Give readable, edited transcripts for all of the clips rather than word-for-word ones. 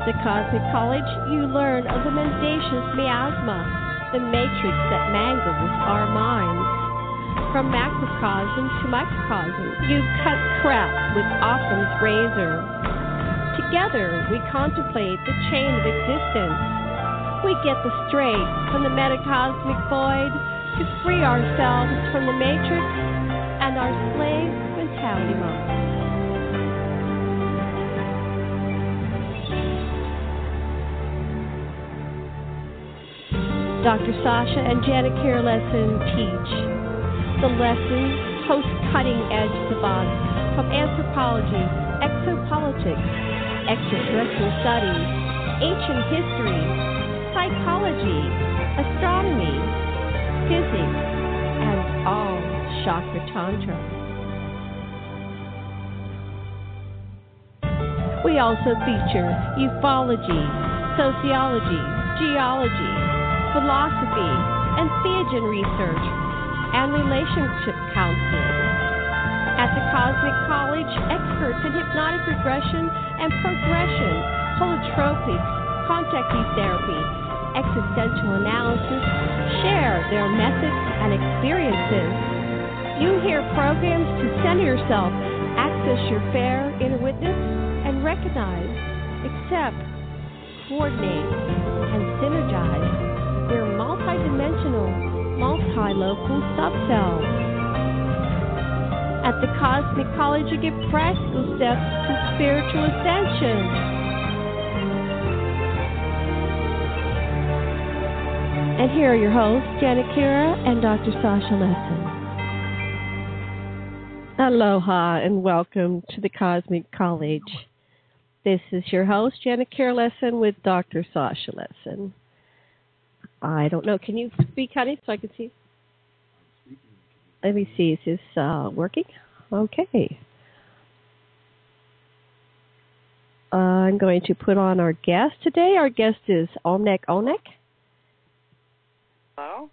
the Cosmic College, you learn of the mendacious miasma, the matrix that mangles our minds. From macrocosm to microcosm, you cut crap with Occam's razor. Together, we contemplate the chain of existence. We get the straight from the metacosmic void to free ourselves from the matrix and our slave mentality mind. Dr. Sasha and Janet Kira Lessin teach. The lessons host cutting-edge savants from anthropology, exopolitics, extraterrestrial studies, ancient history, psychology, astronomy, physics, and all chakra tantra. We also feature ufology, sociology, geology, philosophy, and theogen research, and relationship counseling. At the Cosmic College, experts in hypnotic regression and progression, holotropics, contact therapy, existential analysis, share their methods and experiences. You hear programs to center yourself, access your fair inner witness, and recognize, accept, coordinate, and synergize their multidimensional, multi-local subcells. At the Cosmic College, you get practical steps to spiritual ascension. And here are your hosts, Janet Kira and Dr. Sasha Lessin. Aloha and welcome to the Cosmic College. This is your host, Janet Kira Lessin, with Dr. Sasha Lessin. I don't know. Can you speak, honey, so I can see? Let me see. Is this working? Okay. I'm going to put on our guest today. Our guest is Omnec-Onec. Hello?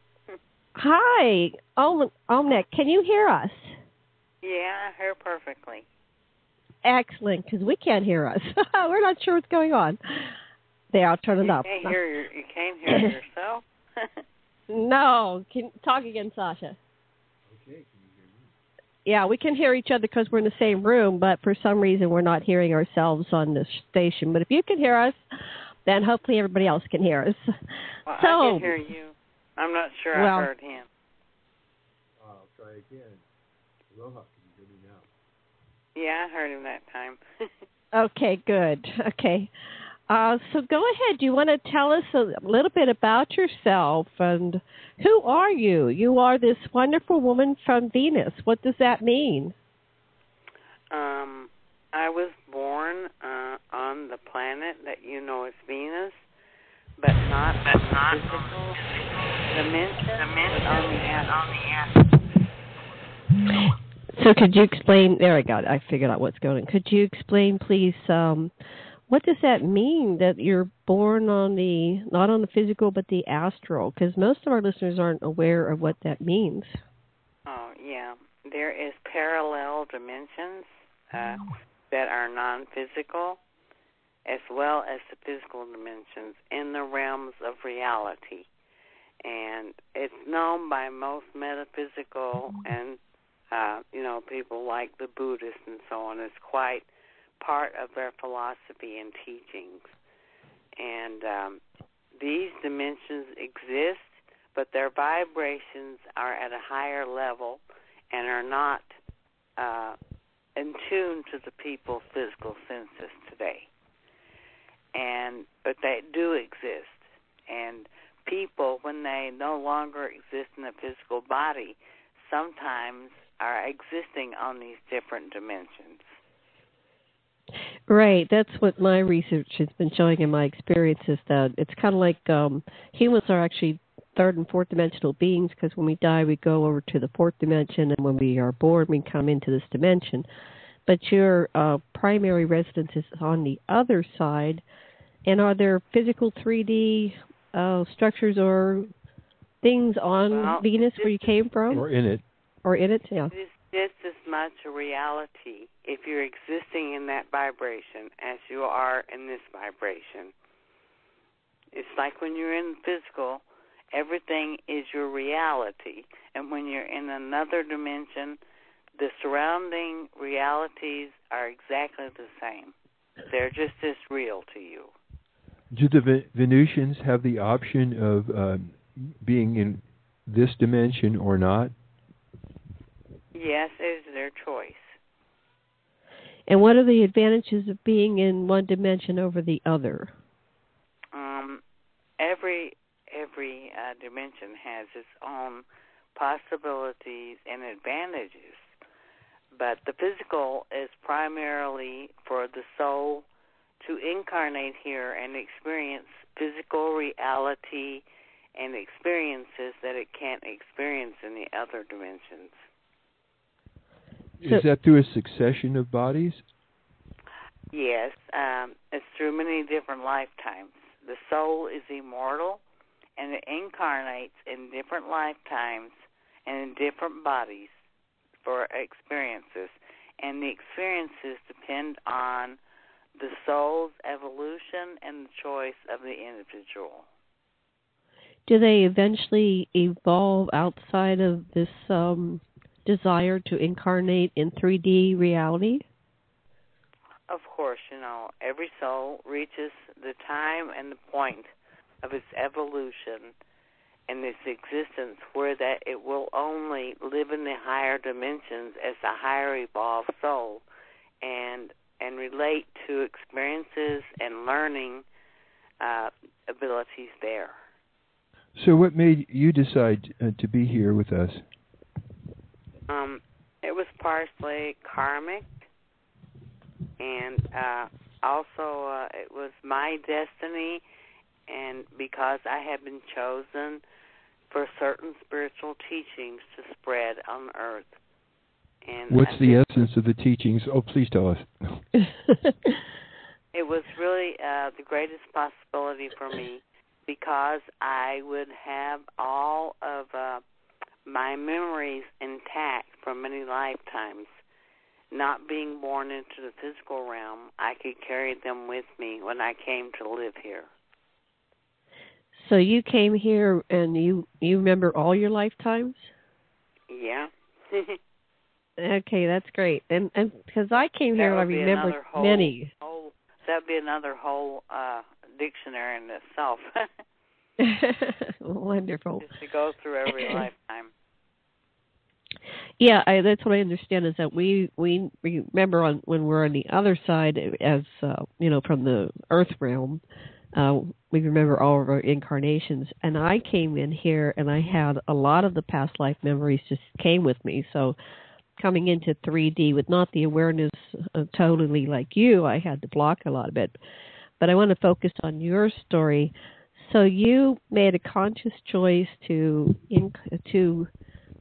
Hi, Omnec. Can you hear us? Yeah, I hear perfectly. Excellent, because we can't hear us. We're not sure what's going on. There, I'll turn it up. You can't hear yourself? No. Talk again, Sasha. Okay, can you hear me? Yeah, we can hear each other because we're in the same room, but for some reason we're not hearing ourselves on the station. But if you can hear us, then hopefully everybody else can hear us. Well, I can hear you. I'm not sure I heard him. I'll try again. Aloha, can you hear me now? Yeah, I heard him that time. Okay, good. Okay. So go ahead. Do you want to tell us a little bit about yourself and who are you? You are this wonderful woman from Venus. What does that mean? I was born on the planet that you know as Venus, but not physical dimension, on the atmosphere. So could you explain? There I got it. I figured out what's going on. Could you explain, please, what does that mean that you're born on not on the physical, but the astral? Because most of our listeners aren't aware of what that means. Oh, yeah. There is parallel dimensions that are non-physical, as well as the physical dimensions in the realms of reality. And it's known by most metaphysical and, people like the Buddhists and so on. It's quite part of their philosophy and teachings. And these dimensions exist, but their vibrations are at a higher level and are not in tune to the people's physical senses today. But they do exist. And people, when they no longer exist in a physical body, sometimes are existing on these different dimensions. Right. That's what my research has been showing in my experiences, that it's kind of like humans are actually third and fourth dimensional beings, because when we die, we go over to the fourth dimension, and when we are born, we come into this dimension. But your primary residence is on the other side. And are there physical 3D structures or things on Venus where you came from? Or in it. Or in it, yeah. just as much a reality if you're existing in that vibration as you are in this vibration. It's like when you're in physical, everything is your reality. And when you're in another dimension, the surrounding realities are exactly the same. They're just as real to you. Do the Venusians have the option of being in this dimension or not? Yes, it is their choice. And what are the advantages of being in one dimension over the other? Every dimension has its own possibilities and advantages, but the physical is primarily for the soul to incarnate here and experience physical reality and experiences that it can't experience in the other dimensions. Is that through a succession of bodies? Yes, it's through many different lifetimes. The soul is immortal, and it incarnates in different lifetimes and in different bodies for experiences. And the experiences depend on the soul's evolution and the choice of the individual. Do they eventually evolve outside of this desire to incarnate in 3D reality? Of course, every soul reaches the time and the point of its evolution and its existence where that it will only live in the higher dimensions as a higher evolved soul and relate to experiences and learning abilities there. So what made you decide to be here with us? It was partially karmic, and also it was my destiny, and because I had been chosen for certain spiritual teachings to spread on earth. And what's the essence of the teachings? Oh, please tell us. It was really the greatest possibility for me because I would have all of my memories intact from many lifetimes. Not being born into the physical realm, I could carry them with me when I came to live here. So you came here and you remember all your lifetimes? Yeah. Okay, that's great. And because I came here, I remember many. That would be another whole dictionary in itself. Wonderful. Just to go through every lifetime. Yeah, that's what I understand is that we remember when we're on the other side, as from the Earth realm, we remember all of our incarnations. And I came in here, and I had a lot of the past life memories just came with me. So coming into 3D with not the awareness totally like you, I had to block a lot of it. But I want to focus on your story. So you made a conscious choice to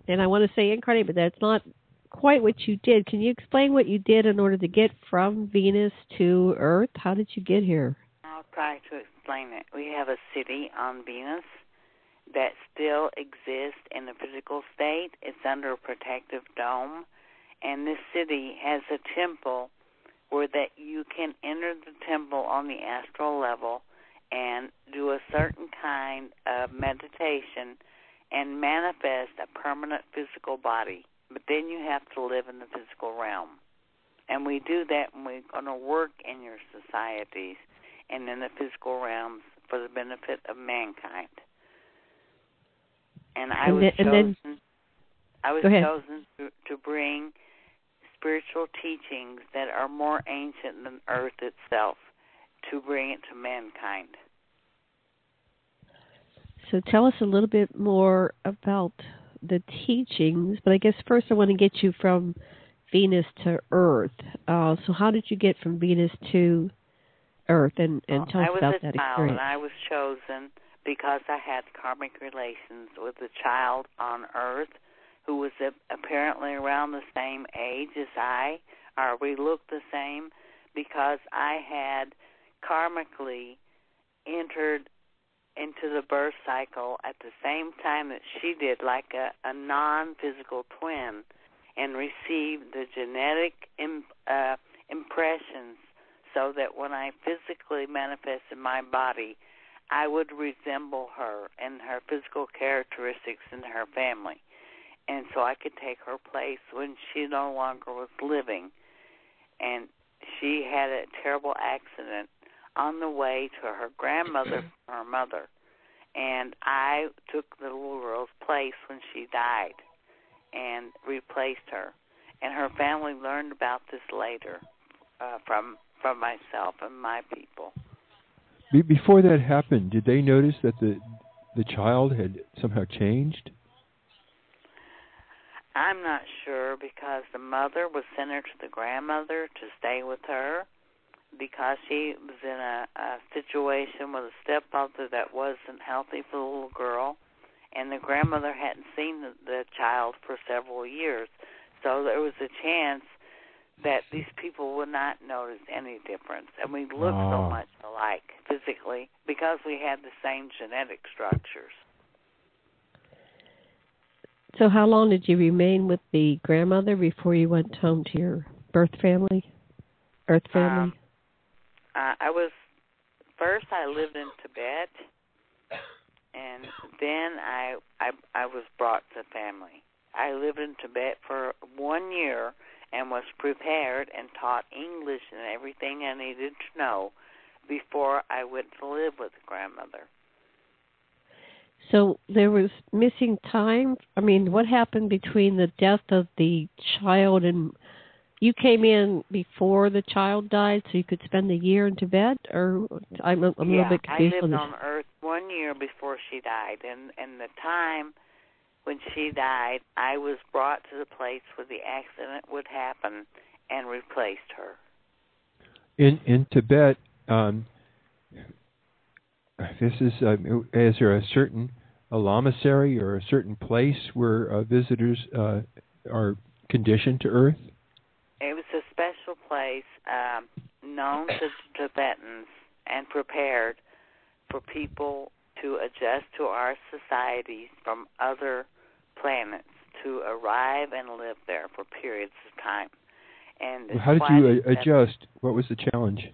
and I want to say incarnate, but that's not quite what you did. Can you explain what you did in order to get from Venus to Earth? How did you get here? I'll try to explain it. We have a city on Venus that still exists in the physical state. It's under a protective dome, and this city has a temple where that you can enter the temple on the astral level and do a certain kind of meditation and manifest a permanent physical body. But then you have to live in the physical realm. And we do that when we're going to work in your societies and in the physical realms for the benefit of mankind. And I was chosen to bring spiritual teachings that are more ancient than Earth itself, to bring it to mankind. So tell us a little bit more about the teachings, but I guess first I want to get you from Venus to Earth. So how did you get from Venus to Earth, and tell us about that experience? I was a child, and I was chosen because I had karmic relations with a child on Earth who was apparently around the same age as I, or we looked the same, because I had karmically entered into the birth cycle at the same time that she did, like a non-physical twin. and receive the genetic impressions so that when I physically manifested my body, I would resemble her and her physical characteristics and her family. And so I could take her place when she no longer was living. And she had a terrible accident on the way to her grandmother from her mother. And I took the little girl's place when she died and replaced her. And her family learned about this later from myself and my people. Before that happened, did they notice that the child had somehow changed? I'm not sure, because the mother was sent her to the grandmother to stay with her because she was in a situation with a stepmother that wasn't healthy for the little girl, and the grandmother hadn't seen the child for several years. So there was a chance that these people would not notice any difference. And we look so much alike physically because we had the same genetic structures. So how long did you remain with the grandmother before you went home to your birth family, Earth family? I lived in Tibet, and then I was brought to family. I lived in Tibet for 1 year and was prepared and taught English and everything I needed to know before I went to live with the grandmother. So there was missing time? I mean, what happened between the death of the child and you came in before the child died so you could spend the year in Tibet? Or I'm a little bit confused. I lived on Earth 1 year before she died, and the time when she died, I was brought to the place where the accident would happen and replaced her. In Tibet, is there a certain lamasery or a certain place where visitors are conditioned to Earth? It was a special place known to Tibetans and prepared for people to adjust to our societies from other planets to arrive and live there for periods of time. And how did you adjust? What was the challenge?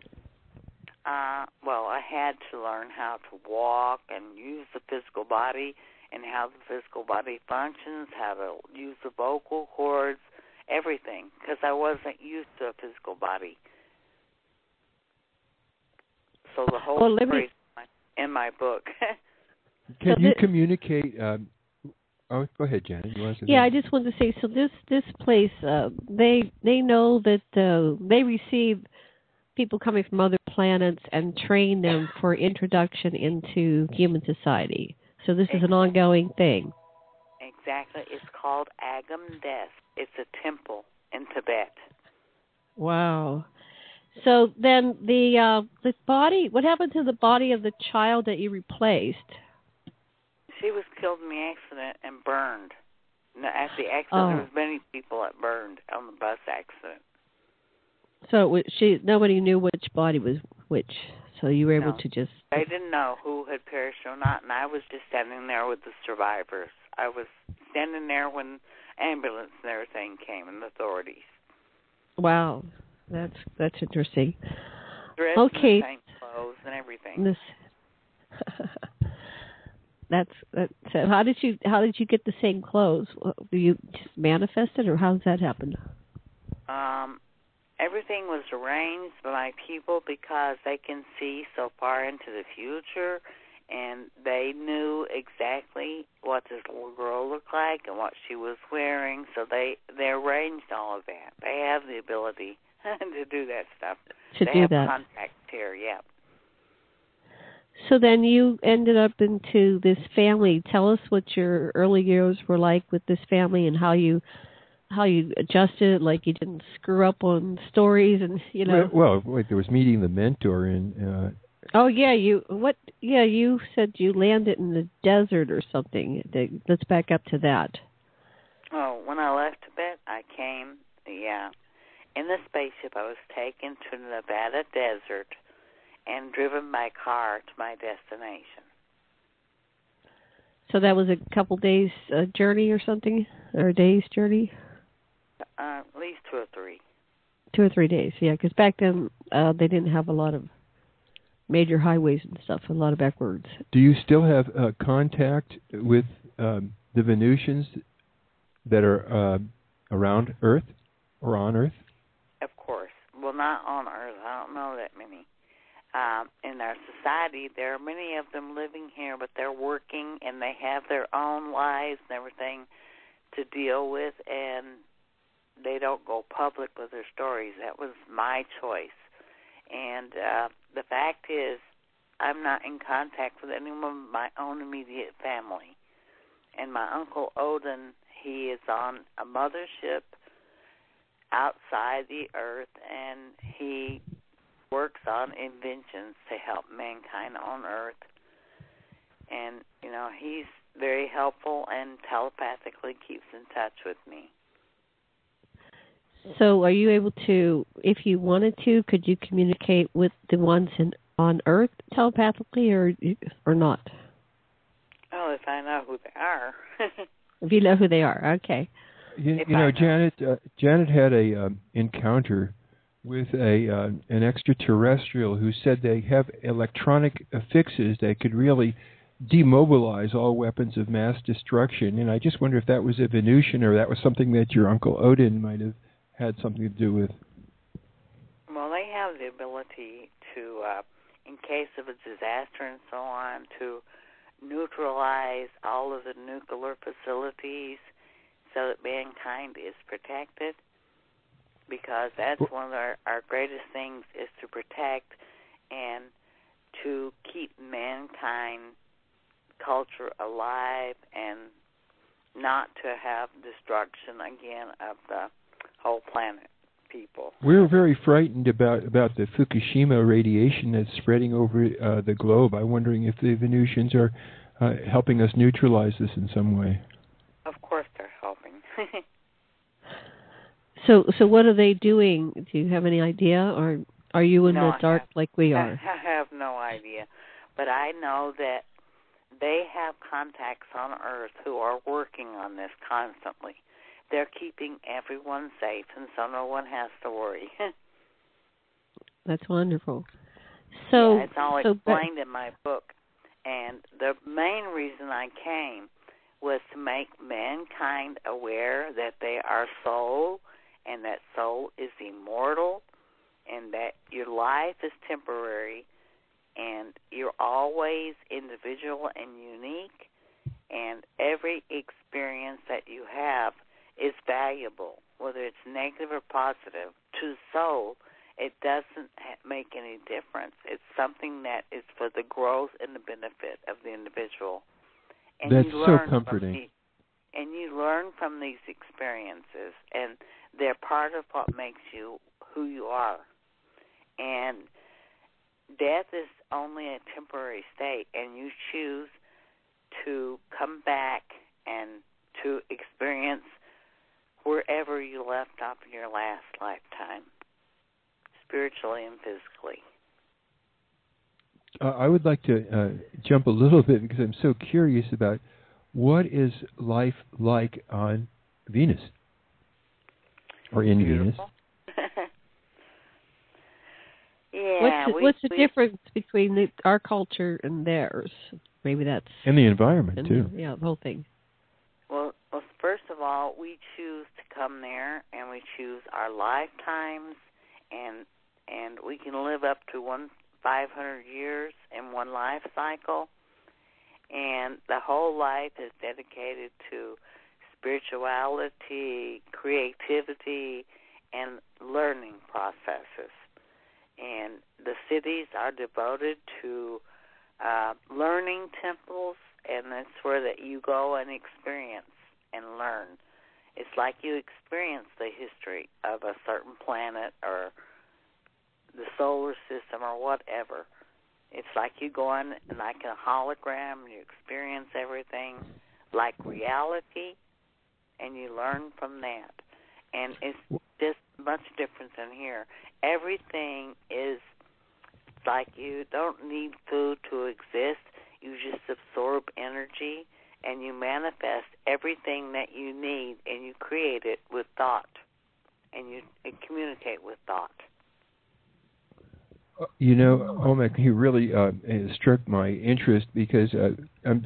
Well, I had to learn how to walk and use the physical body and how the physical body functions, how to use the vocal cords, everything, because I wasn't used to a physical body. So the whole story is in my book. Can you communicate? Go ahead, Janet. I just wanted to say, so this place, they know that they receive people coming from other planets and train them for introduction into human society. So this is an ongoing thing. Exactly. It's called Agam Des. It's a temple in Tibet. Wow. So then the body, what happened to the body of the child that you replaced? She was killed in the accident and burned. At the accident, there was many people that burned on the bus accident. So nobody knew which body was which. So you were able to just... They didn't know who had perished or not, and I was just standing there with the survivors. I was standing there when ambulance and everything came and the authorities. Wow, that's interesting. Dressed in the same clothes and everything. So how did you get the same clothes? Do you just manifest it, or how does that happen? Everything was arranged by my people because they can see so far into the future, and they knew exactly what this little girl looked like and what she was wearing, so they arranged all of that. They have the ability to do that stuff. They have contacts here, yeah. So then you ended up into this family. Tell us what your early years were like with this family and how you adjusted, like you didn't screw up on stories and, you know. Well, there was meeting the mentor and... you said you landed in the desert or something. Let's back up to that. Oh, when I left Tibet, I came, in the spaceship. I was taken to the Nevada desert and driven by car to my destination. So that was a couple days journey or something, or a day's journey? At least 2 or 3. 2 or 3 days, yeah, because back then they didn't have a lot of major highways and stuff, a lot of back roads. Do you still have contact with the Venusians that are around Earth or on Earth? Of course. Well, not on Earth. I don't know that many. In our society, there are many of them living here, but they're working and they have their own lives and everything to deal with, and they don't go public with their stories. That was my choice. And the fact is, I'm not in contact with anyone but my own immediate family. And my Uncle Odin, he is on a mothership outside the Earth, and he works on inventions to help mankind on Earth. And, you know, he's very helpful and telepathically keeps in touch with me. So are you able to, if you wanted to, could you communicate with the ones on Earth telepathically or not? Oh, if I know who they are. If you know who they are, okay. You know, Janet had a encounter with an extraterrestrial who said they have electronic fixes that could really demobilize all weapons of mass destruction. And I just wonder if that was a Venusian or that was something that your Uncle Odin might have had something to do with. Well, they have the ability to, in case of a disaster and so on, to neutralize all of the nuclear facilities so that mankind is protected, because that's one of our greatest things is to protect and to keep mankind culture alive and not to have destruction again of the whole planet, people. We're very frightened about the Fukushima radiation that's spreading over the globe. I'm wondering if the Venusians are helping us neutralize this in some way. Of course they're helping. So what are they doing? Do you have any idea, or are you in the dark like we are? I have no idea. But I know that they have contacts on Earth who are working on this constantly. They're keeping everyone safe, and so no one has to worry. That's wonderful. So, yeah, it's all explained in my book. And the main reason I came was to make mankind aware that they are soul, and that soul is immortal, and that your life is temporary, and you're always individual and unique, and every experience that you have is valuable, whether it's negative or positive. To the soul, it doesn't make any difference. It's something that is for the growth and the benefit of the individual. And that's so comforting. And you learn from these experiences, and they're part of what makes you who you are. And death is only a temporary state, and you choose to come back and to experience wherever you left off in your last lifetime, spiritually and physically. I would like to jump a little bit because I'm so curious about what is life like on Venus or in Beautiful. Venus. Yeah. What's the difference between our culture and theirs? Maybe that's... And the environment, too. Yeah, the whole thing. Well, first of all, we choose to come there, and we choose our lifetimes, and we can live up to 500 years in one life cycle, and the whole life is dedicated to spirituality, creativity, and learning processes. And the cities are devoted to learning temples, and that's where that you go and experience and learn. It's like you experience the history of a certain planet or the solar system or whatever. It's like you go on like a hologram, and you experience everything like reality, and you learn from that. And it's just much different than here. Everything is like you don't need food to exist. You just absorb energy, and you manifest everything that you need, and you create it with thought. and you communicate with thought. You know, Olmec, you really struck my interest because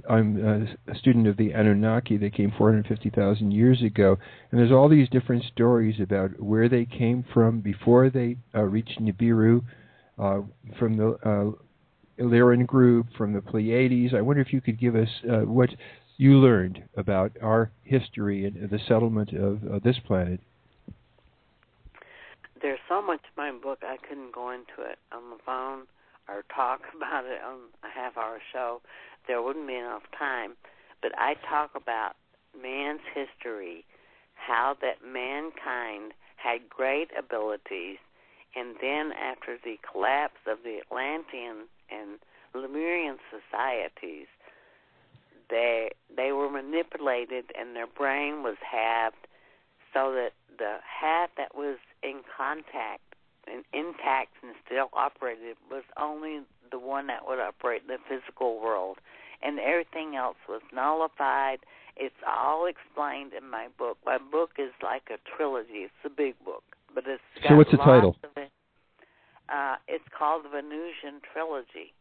I'm a student of the Anunnaki that came 450,000 years ago, and there's all these different stories about where they came from before they reached Nibiru, from the Illyrian group, from the Pleiades. I wonder if you could give us what you learned about our history and the settlement of this planet. There's so much in my book, I couldn't go into it on the phone or talk about it on a half-hour show. There wouldn't be enough time. But I talk about man's history, how that mankind had great abilities, and then after the collapse of the Atlantean and Lemurian societies, they were manipulated and their brain was halved so that the half that was in contact and intact and still operated was only the one that would operate in the physical world, and everything else was nullified. It's all explained in my book. My book is like a trilogy. It's a big book, but it's got so what's the title? Of it. It's called the Venusian Trilogy.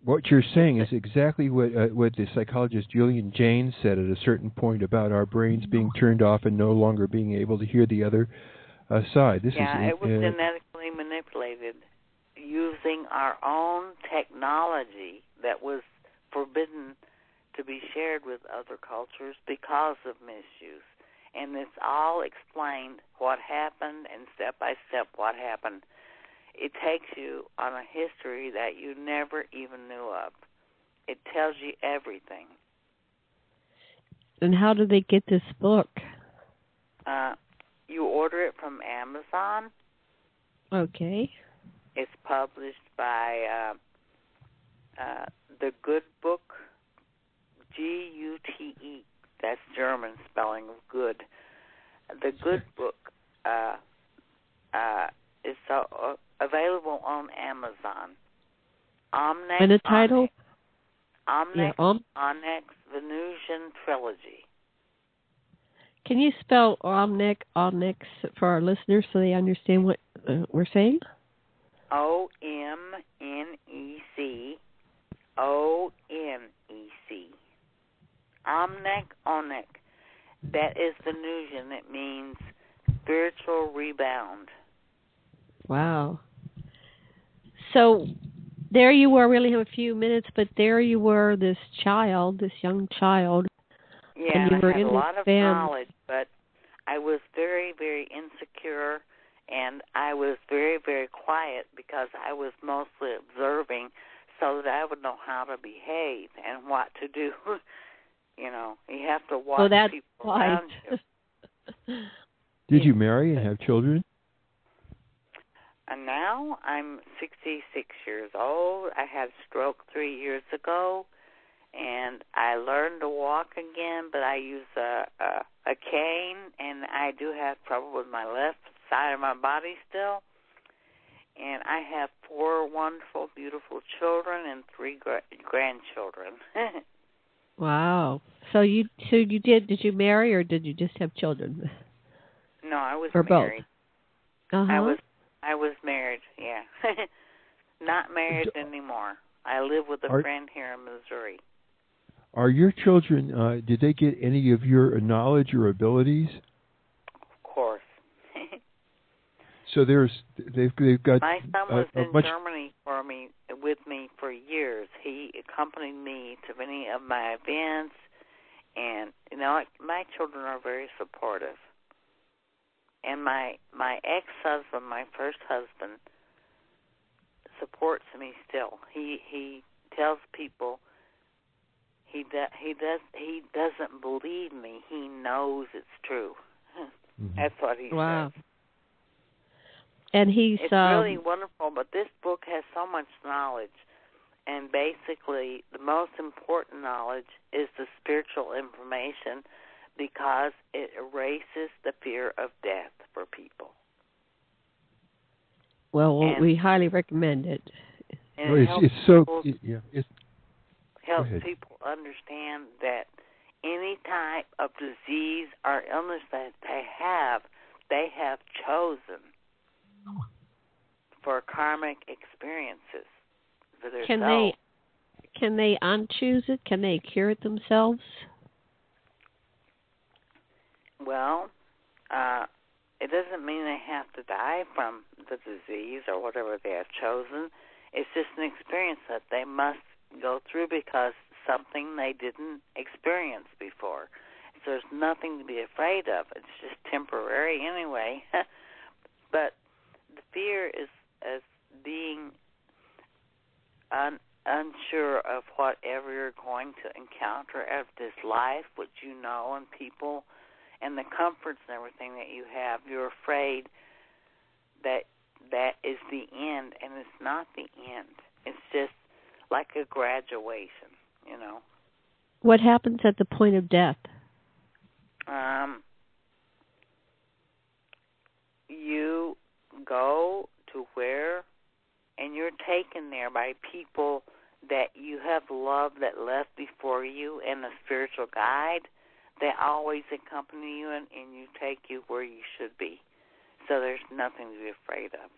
What you're saying is exactly what the psychologist Julian Jaynes said at a certain point about our brains being turned off and no longer being able to hear the other side. It was genetically manipulated using our own technology that was forbidden to be shared with other cultures because of misuse. And it's all explained what happened and step by step what happened. It takes you on a history that you never even knew of. It tells you everything. And how do they get this book? You order it from Amazon. Okay. It's published by The Good Book, Gute. That's German spelling of good. The Good Book is available on Amazon. And the title? Omnec Venusian Trilogy. Can you spell Omnec for our listeners so they understand what we're saying? Omnec. Omnec. That is Venusian. It means spiritual rebound. Wow. So there you were. We only have a few minutes, but there you were, this young child. Yeah, and you were I had in a lot of band. knowledge, but I was very, very insecure, and I was very, very quiet because I was mostly observing so that I would know how to behave and what to do. You know, you have to watch people around you. Did you marry and have children? And now I'm 66 years old. I had a stroke 3 years ago, and I learned to walk again, but I use a cane, and I do have trouble with my left side of my body still. And I have 4 wonderful, beautiful children and 3 grandchildren. Wow. So did you marry or did you just have children? No, I was or married. Both? Uh-huh. I was married, yeah. Not married anymore. I live with a friend here in Missouri. Are your children, did they get any of your knowledge or abilities? Of course. So they've got. My son was in Germany with me for years. He accompanied me to many of my events, and my children are very supportive. And my ex-husband, my first husband, supports me still. He tells people he doesn't believe me. He knows it's true. Mm-hmm. That's what he says. And it's really wonderful, but this book has so much knowledge, and basically the most important knowledge is the spiritual information because it erases the fear of death for people. Well, we highly recommend it. And it helps people understand that any type of disease or illness that they have, they have chosen for karmic experiences for their soul. Can they unchoose it? Can they cure it themselves? Well, it doesn't mean they have to die from the disease or whatever they have chosen. It's just an experience that they must go through because something they didn't experience before. So there's nothing to be afraid of. It's just temporary anyway. But the fear is being unsure of whatever you're going to encounter of this life, what you know, and people, and the comforts and everything that you have. You're afraid that is the end, and it's not the end. It's just like a graduation, you know. What happens at the point of death? You go to where, and you're taken there by people that you have loved that left before you, and a spiritual guide. They always accompany you, and you take you where you should be. So there's nothing to be afraid of.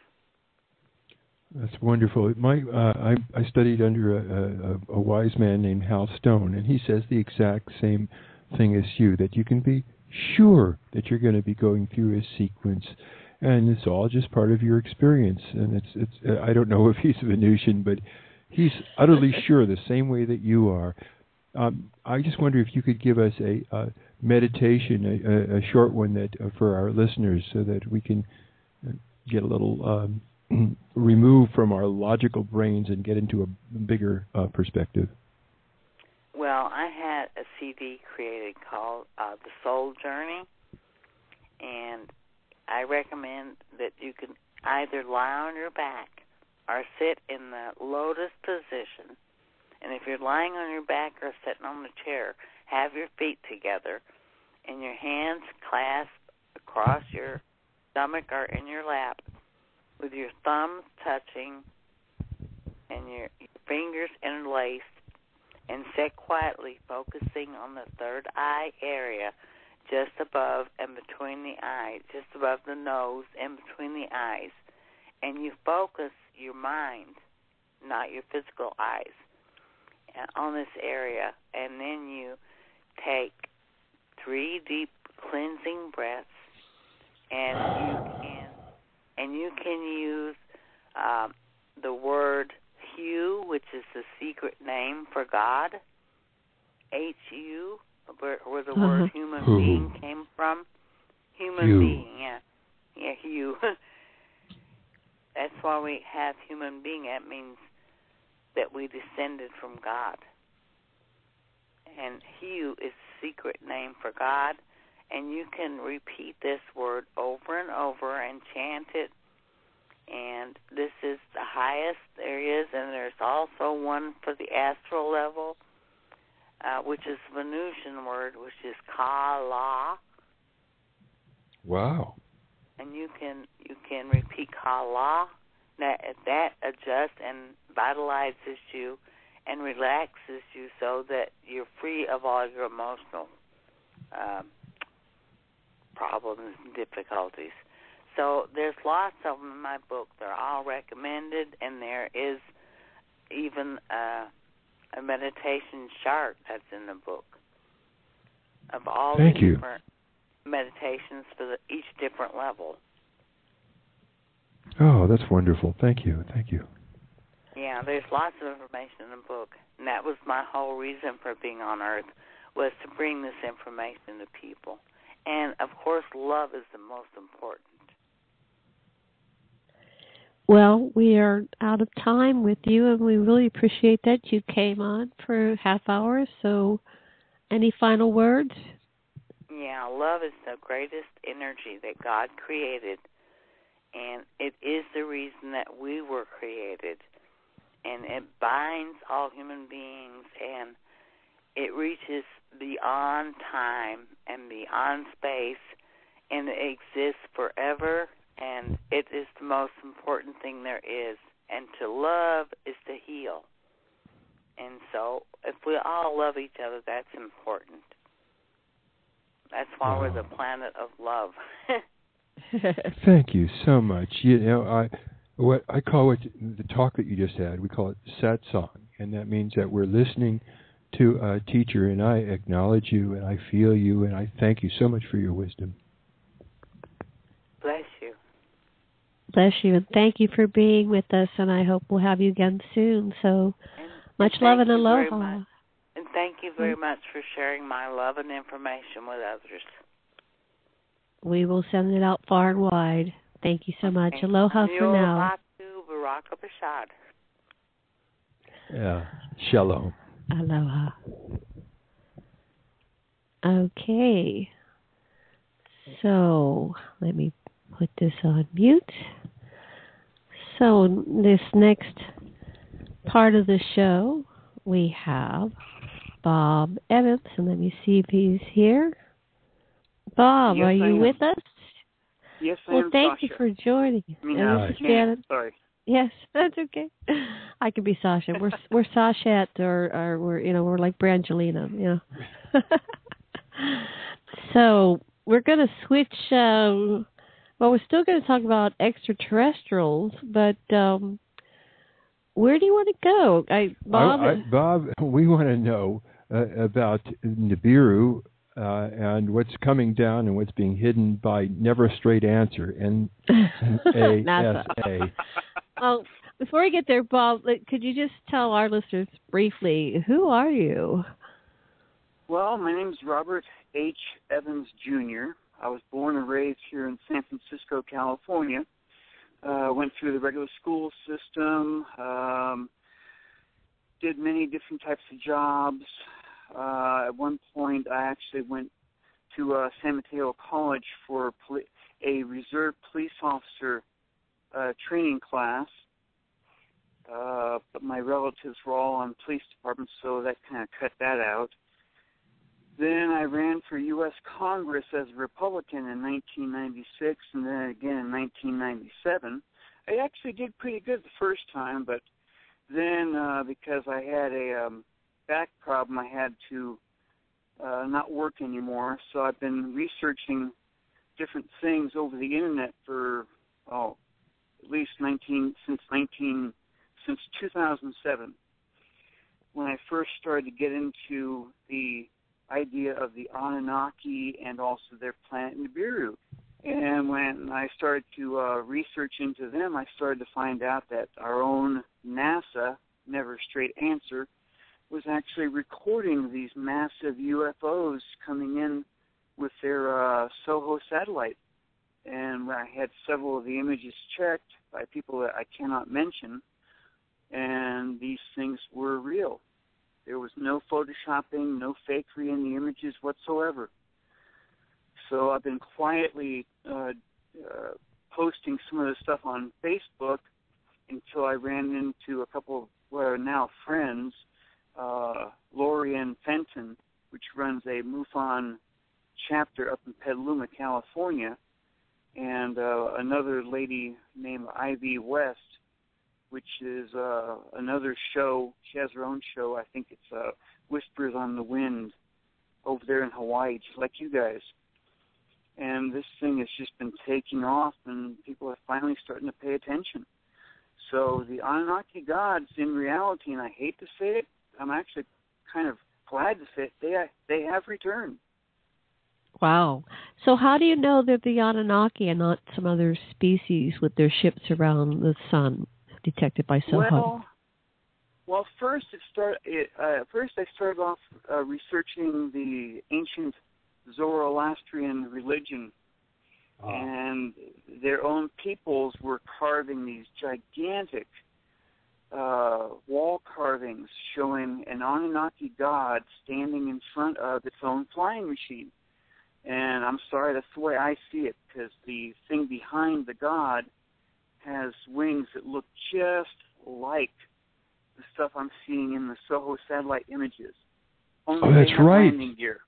That's wonderful. I studied under a wise man named Hal Stone, and he says the exact same thing as you, that you can be sure that you're going to be going through a sequence, and it's all just part of your experience. And it's I don't know if he's a Venusian, but he's utterly sure, the same way that you are. I just wonder if you could give us a meditation, a short one that for our listeners, so that we can get a little removed from our logical brains and get into a bigger perspective. Well, I had a CD created called The Soul Journey, and I recommend that you can either lie on your back or sit in the lotus position. And if you're lying on your back or sitting on the chair, have your feet together and your hands clasped across your stomach or in your lap with your thumbs touching and your fingers interlaced, and sit quietly, focusing on the third eye area just above and between the eyes, just above the nose and between the eyes. And you focus your mind, not your physical eyes, on this area, and then you take 3 deep cleansing breaths, and you can use the word Hu, which is the secret name for God, H-U, where the word human being came from. Human being, yeah, Hu. That's why we have human being. That means that we descended from God. And Hu is the secret name for God, and you can repeat this word over and over and chant it. And this is the highest there is, and there's also one for the astral level, which is the Venusian word, which is Ka-La. Wow. And you can repeat Ka-La. That adjusts and vitalizes you and relaxes you so that you're free of all your emotional problems and difficulties. So there's lots of them in my book. They're all recommended, and there is even a meditation chart that's in the book of all the different meditations for each different level. Oh, that's wonderful. Thank you. Yeah, there's lots of information in the book, and that was my whole reason for being on Earth, was to bring this information to people. And, of course, love is the most important. Well, we are out of time with you, and we really appreciate that you came on for a half hour. So any final words? Yeah, love is the greatest energy that God created, and it is the reason that we were created. And it binds all human beings, and it reaches beyond time and beyond space, and it exists forever, and it is the most important thing there is. And to love is to heal. And so if we all love each other, that's important. That's why we're the planet of love. Thank you so much. You know, what I call it, the talk that you just had, we call it satsang, and that means that we're listening to a teacher, and I acknowledge you, and I feel you, and I thank you so much for your wisdom. Bless you. Bless you, and thank you for being with us, and I hope we'll have you again soon. So much love and aloha. And thank you very much for sharing my love and information with others. We will send it out far and wide. Thank you so much. Aloha for now. Yeah. Shalom. Aloha. Okay. So let me put this on mute. So this next part of the show, we have Bob Evans, and let me see if he's here. Bob, yes, are you with us? Yes, I am. Well, thank Sasha. you for joining. This is Janet. Sorry. Yes, that's okay. I could be Sasha. We're Sashette, or we're like Brangelina, So we're going to switch. Well, we're still going to talk about extraterrestrials, but where do you want to go, Bob? Bob, we want to know about Nibiru and what's coming down and what's being hidden by Never a Straight Answer, NASA. Well, before we get there, Bob, could you just tell our listeners briefly, who are you? Well, my name is Robert H. Evans, Jr. I was born and raised here in San Francisco, California. Went through the regular school system, did many different types of jobs. At one point, I actually went to San Mateo College for a reserve police officer training class, but my relatives were all on police departments, so that kind of cut that out. Then I ran for U.S. Congress as a Republican in 1996, and then again in 1997. I actually did pretty good the first time, but then because I had a back problem, I had to not work anymore. So I've been researching different things over the internet for at least since 2007, when I first started to get into the idea of the Anunnaki and also their planet Nibiru. And when I started to research into them, I started to find out that our own NASA, Never a Straight Answer, was actually recording these massive UFOs coming in with their SOHO satellite. And I had several of the images checked by people that I cannot mention, and these things were real. There was no photoshopping, no fakery in the images whatsoever. So I've been quietly posting some of this stuff on Facebook until I ran into a couple of what are now friends, Lori Ann Fenton, which runs a MUFON chapter up in Petaluma, California, and another lady named Ivy West, which is another show. She has her own show. I think it's Whispers on the Wind over there in Hawaii, just like you guys. And this thing has just been taking off, and people are finally starting to pay attention. So the Anunnaki gods, in reality, and I hate to say it, I'm actually kind of glad to say it, they have returned. Wow. So how do you know they're the Anunnaki and not some other species with their ships around the sun detected by SOHO? Well, first I started off researching the ancient Zoroastrian religion, and their own peoples were carving these gigantic wall carvings showing an Anunnaki god standing in front of its own flying machine. And I'm sorry, that's the way I see it, because the thing behind the god has wings that look just like the stuff I'm seeing in the SOHO satellite images. Only that's right. Landing gear.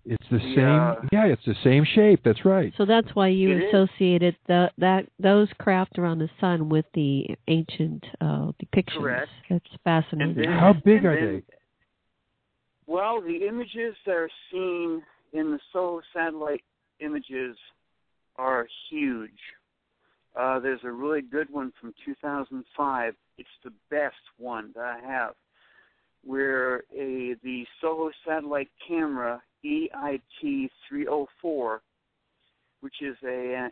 It's the same. Yeah, it's the same shape. That's right. So that's why you associated those craft around the sun with the ancient depictions. Correct. That's fascinating. How big are they? Well, the images that are seen in the SOHO satellite images are huge. There's a really good one from 2005. It's the best one that I have, where the SOHO satellite camera EIT-304, which is a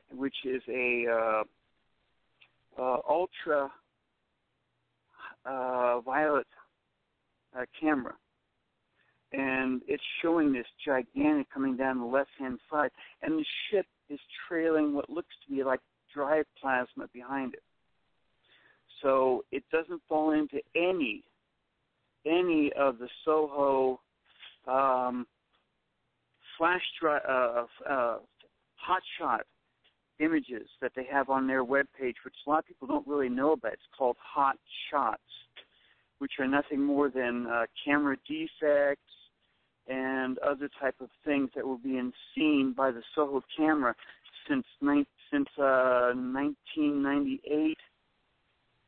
ultra violet camera, and it's showing this gigantic coming down the left-hand side, and the ship is trailing what looks to be like dry plasma behind it. So it doesn't fall into any of the SOHO flash drive, hotshot images that they have on their webpage, which a lot of people don't really know about. It's called hot shots, which are nothing more than camera defects and other type of things that were being seen by the SOHO camera since 1998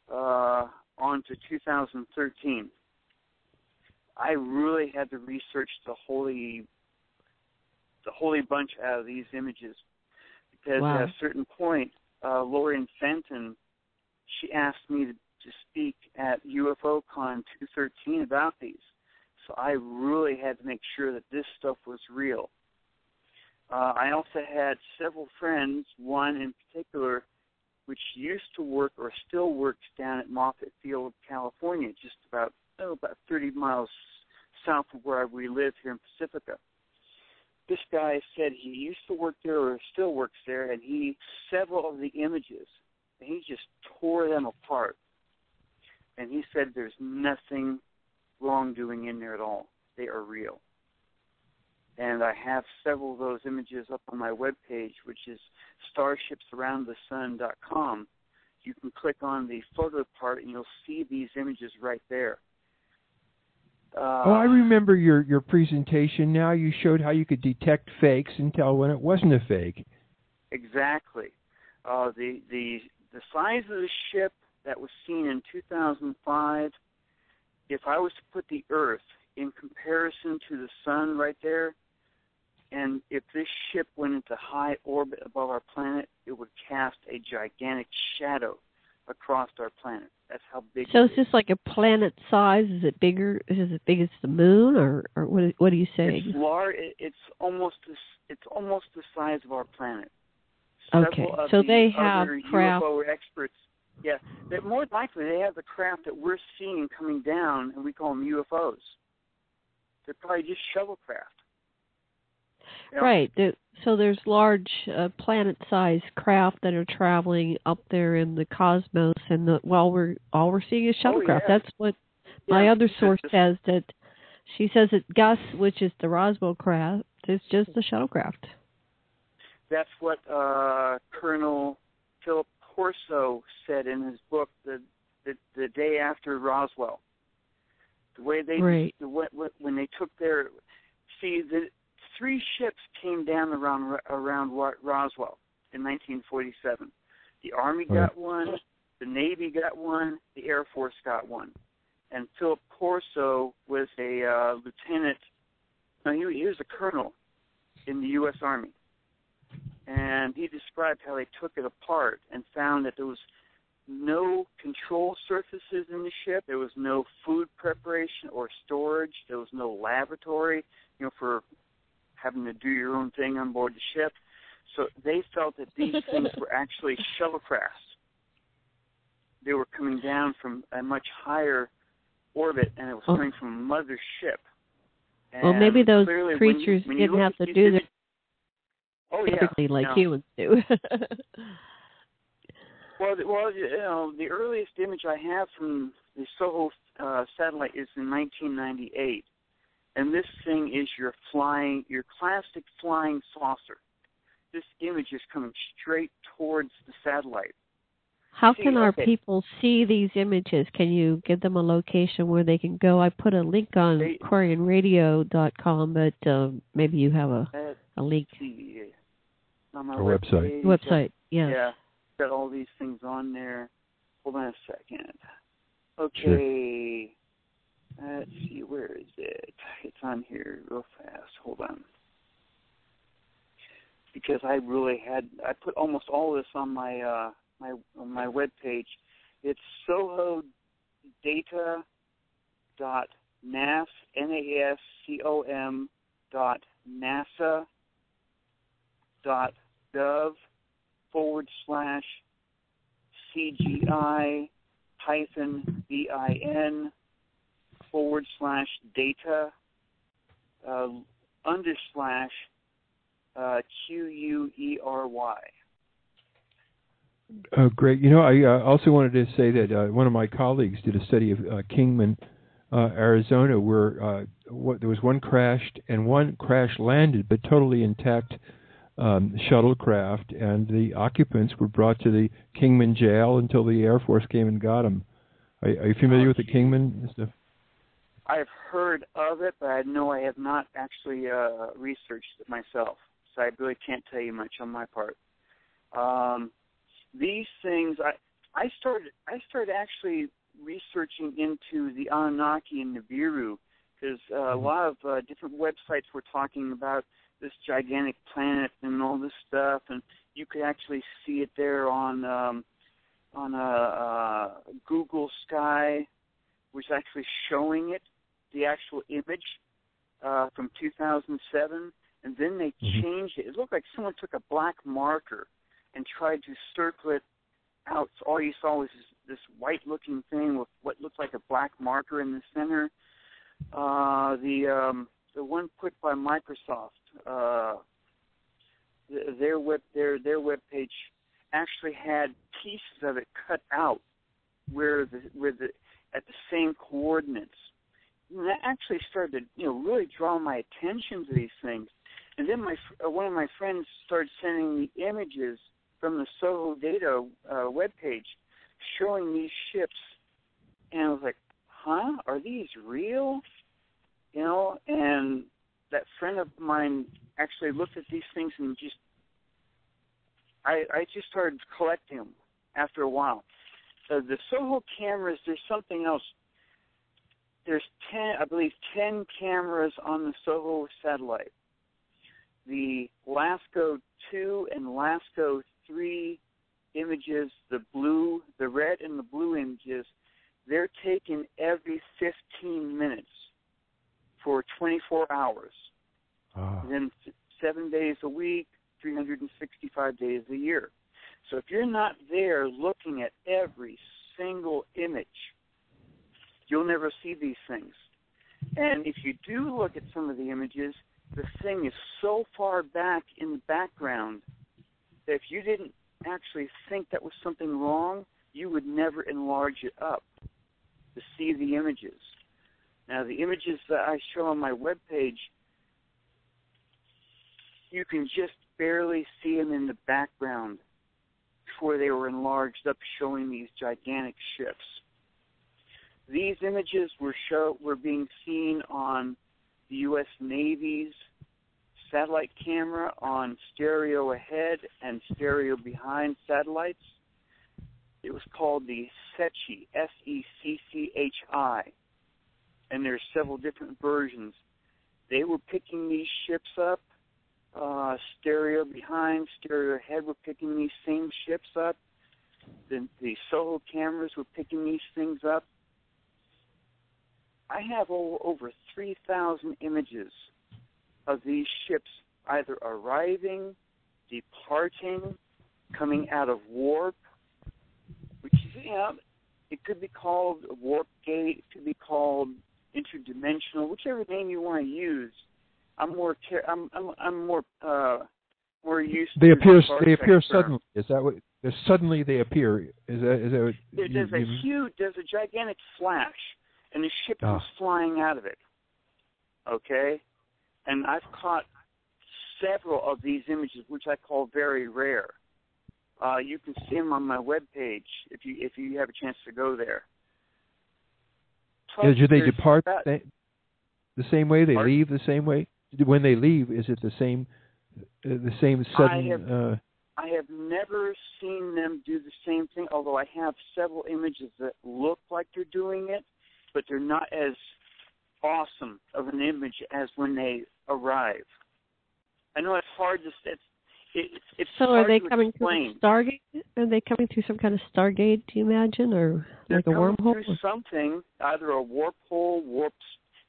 on to 2013. I really had to research the holy bunch out of these images, because wow. at a certain point, Lorian Fenton, she asked me to speak at UFOCon 213 about these. So I really had to make sure that this stuff was real. I also had several friends, one in particular, which used to work or still works down at Moffett Field, California, just about 30 miles south of where we live here in Pacifica. This guy said he used to work there or still works there, and several of the images, and he just tore them apart. And he said there's nothing wrongdoing in there at all. They are real. And I have several of those images up on my webpage, which is starshipsaroundthesun.com. You can click on the photo part, and you'll see these images right there. I remember your presentation now. You showed how you could detect fakes and tell when it wasn't a fake. Exactly. The size of the ship that was seen in 2005, if I was to put the Earth in comparison to the sun right there, and if this ship went into high orbit above our planet, it would cast a gigantic shadow across our planet. That's how big. So it's just like a planet size. Is it bigger? Is it as big as the moon, or what are you saying? It's large. It's almost the size of our planet. Okay, so they have craft. UFO experts. Yeah, more likely they have the craft that we're seeing coming down, and we call them UFOs. They're probably just shovelcraft. Yep. Right. So there's large planet-sized craft that are traveling up there in the cosmos, and all we're seeing is shuttlecraft. Yeah. That's what my other source says. That she says that Gus, which is the Roswell craft, is just the shuttlecraft. That's what Colonel Philip Corso said in his book, the day after Roswell. The way they when they took the 3 ships came down around Roswell in 1947. The Army got one, the Navy got one, the Air Force got one, and Philip Corso was a lieutenant. No, he was a colonel in the U.S. Army, and he described how they took it apart and found that there was no control surfaces in the ship. There was no food preparation or storage. There was no laboratory, for having to do your own thing on board the ship. So they felt that these things were actually shuttlecrafts. They were coming down from a much higher orbit, and it was coming from a mother ship. And well, maybe those creatures when you didn't have to do this typically like humans do. Well, the earliest image I have from the SOHO satellite is in 1998. And this thing is your classic flying saucer. This image is coming straight towards the satellite. How can our people see these images? Can you give them a location where they can go? I put a link on QuarianRadio.com, but maybe you have a link. On my website. Website, yes. Yeah, got all these things on there. Hold on a second. Okay. Sure. Let's see, where is it? It's on here real fast. Hold on. because I put almost all this on my my webpage. It's soho-data.nasa.gov/CGI-bin/QUERY. Great. I also wanted to say that one of my colleagues did a study of Kingman, Arizona, where there was one crashed and one crash landed, but totally intact shuttlecraft, and the occupants were brought to the Kingman jail until the Air Force came and got them. Are you familiar with the Kingman stuff? I've heard of it, but I have not actually researched it myself, so I really can't tell you much on my part. These things, I started actually researching into the Anunnaki and Nibiru, because a lot of different websites were talking about this gigantic planet and all this stuff, and you could actually see it there on Google Sky, which is actually showing it, the actual image from 2007, and then they changed it. It looked like someone took a black marker and tried to circle it out. So all you saw was this white-looking thing with what looked like a black marker in the center. The one put by Microsoft, their webpage actually had pieces of it cut out where at the same coordinates. And that actually started to really draw my attention to these things. And then one of my friends started sending me images from the Soho Data webpage showing these ships, and I was like, huh? Are these real? And that friend of mine actually looked at these things and I just started collecting them after a while. The Soho cameras, there's something else. There's 10 cameras on the Soho satellite. The LASCO 2 and LASCO 3 images, the red and the blue images, they're taken every 15 minutes for 24 hours. And then 7 days a week, 365 days a year. So if you're not there looking at every single image, you'll never see these things. And if you do look at some of the images, the thing is so far back in the background that if you didn't actually think that was something wrong, you would never enlarge it up to see the images. Now, the images that I show on my webpage, you can just barely see them in the background before they were enlarged up, showing these gigantic ships. These images were being seen on the U.S. Navy's satellite camera on stereo ahead and stereo behind satellites. It was called the SECCHI, S-E-C-C-H-I, and there's several different versions. They were picking these ships up, stereo behind, stereo ahead were picking these same ships up. The Soho cameras were picking these things up. I have over 3,000 images of these ships either arriving, departing, coming out of warp, which is, it could be called a warp gate, it could be called interdimensional, whichever name you want to use. I'm more used to. They appear suddenly. Is that what? Suddenly they appear. Is that what? There's a gigantic flash, and the ship was flying out of it. Okay, and I've caught several of these images, which I call very rare. You can see them on my webpage if you have a chance to go there. Do they depart the same way? They leave the same way? When they leave, is it the same sudden? I have never seen them do the same thing, although I have several images that look like they're doing it, but they're not as awesome of an image as when they arrive. I know it's hard to It's so hard are they to coming explain. through Stargate? Are they coming through some kind of Stargate, do you imagine, or like a wormhole? They're coming through something, either a warp hole,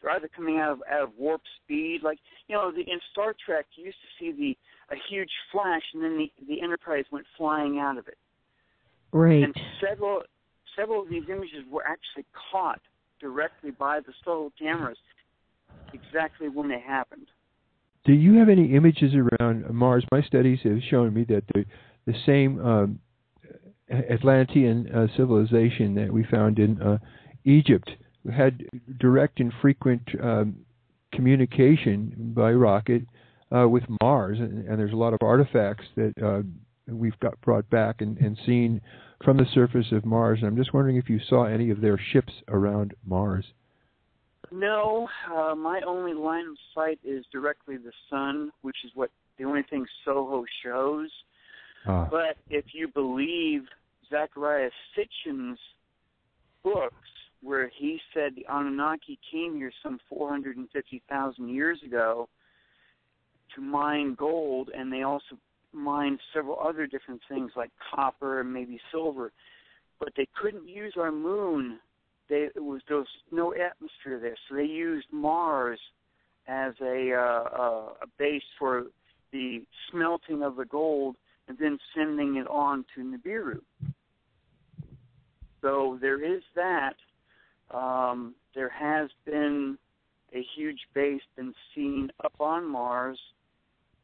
they're either coming out of warp speed. Like, in Star Trek, you used to see a huge flash, and then the Enterprise went flying out of it. Right. And several of these images were actually caught directly by the solar cameras exactly when they happened. Do you have any images around Mars? My studies have shown me that the same Atlantean civilization that we found in Egypt had direct and frequent communication by rocket with Mars, and there's a lot of artifacts that we've got brought back and seen from the surface of Mars. And I'm just wondering if you saw any of their ships around Mars. No, my only line of sight is directly the sun, which is what the only thing Soho shows. But if you believe Zacharias Sitchin's books, where he said the Anunnaki came here some 450,000 years ago to mine gold, and they also mined several other different things like copper and maybe silver, but they couldn't use our moon. There was no atmosphere there, so they used Mars as a base for the smelting of the gold and then sending it on to Nibiru. So there is that. There has been a huge base been seen up on Mars,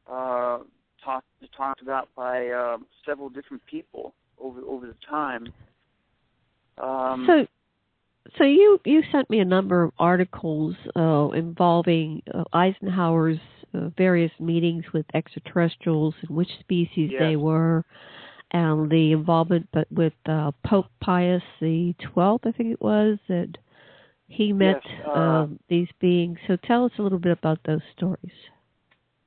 talked about by several different people over the time. So you sent me a number of articles involving Eisenhower's various meetings with extraterrestrials and which species they were, and the involvement with Pope Pius the 12th, I think it was, that he met these beings. So tell us a little bit about those stories.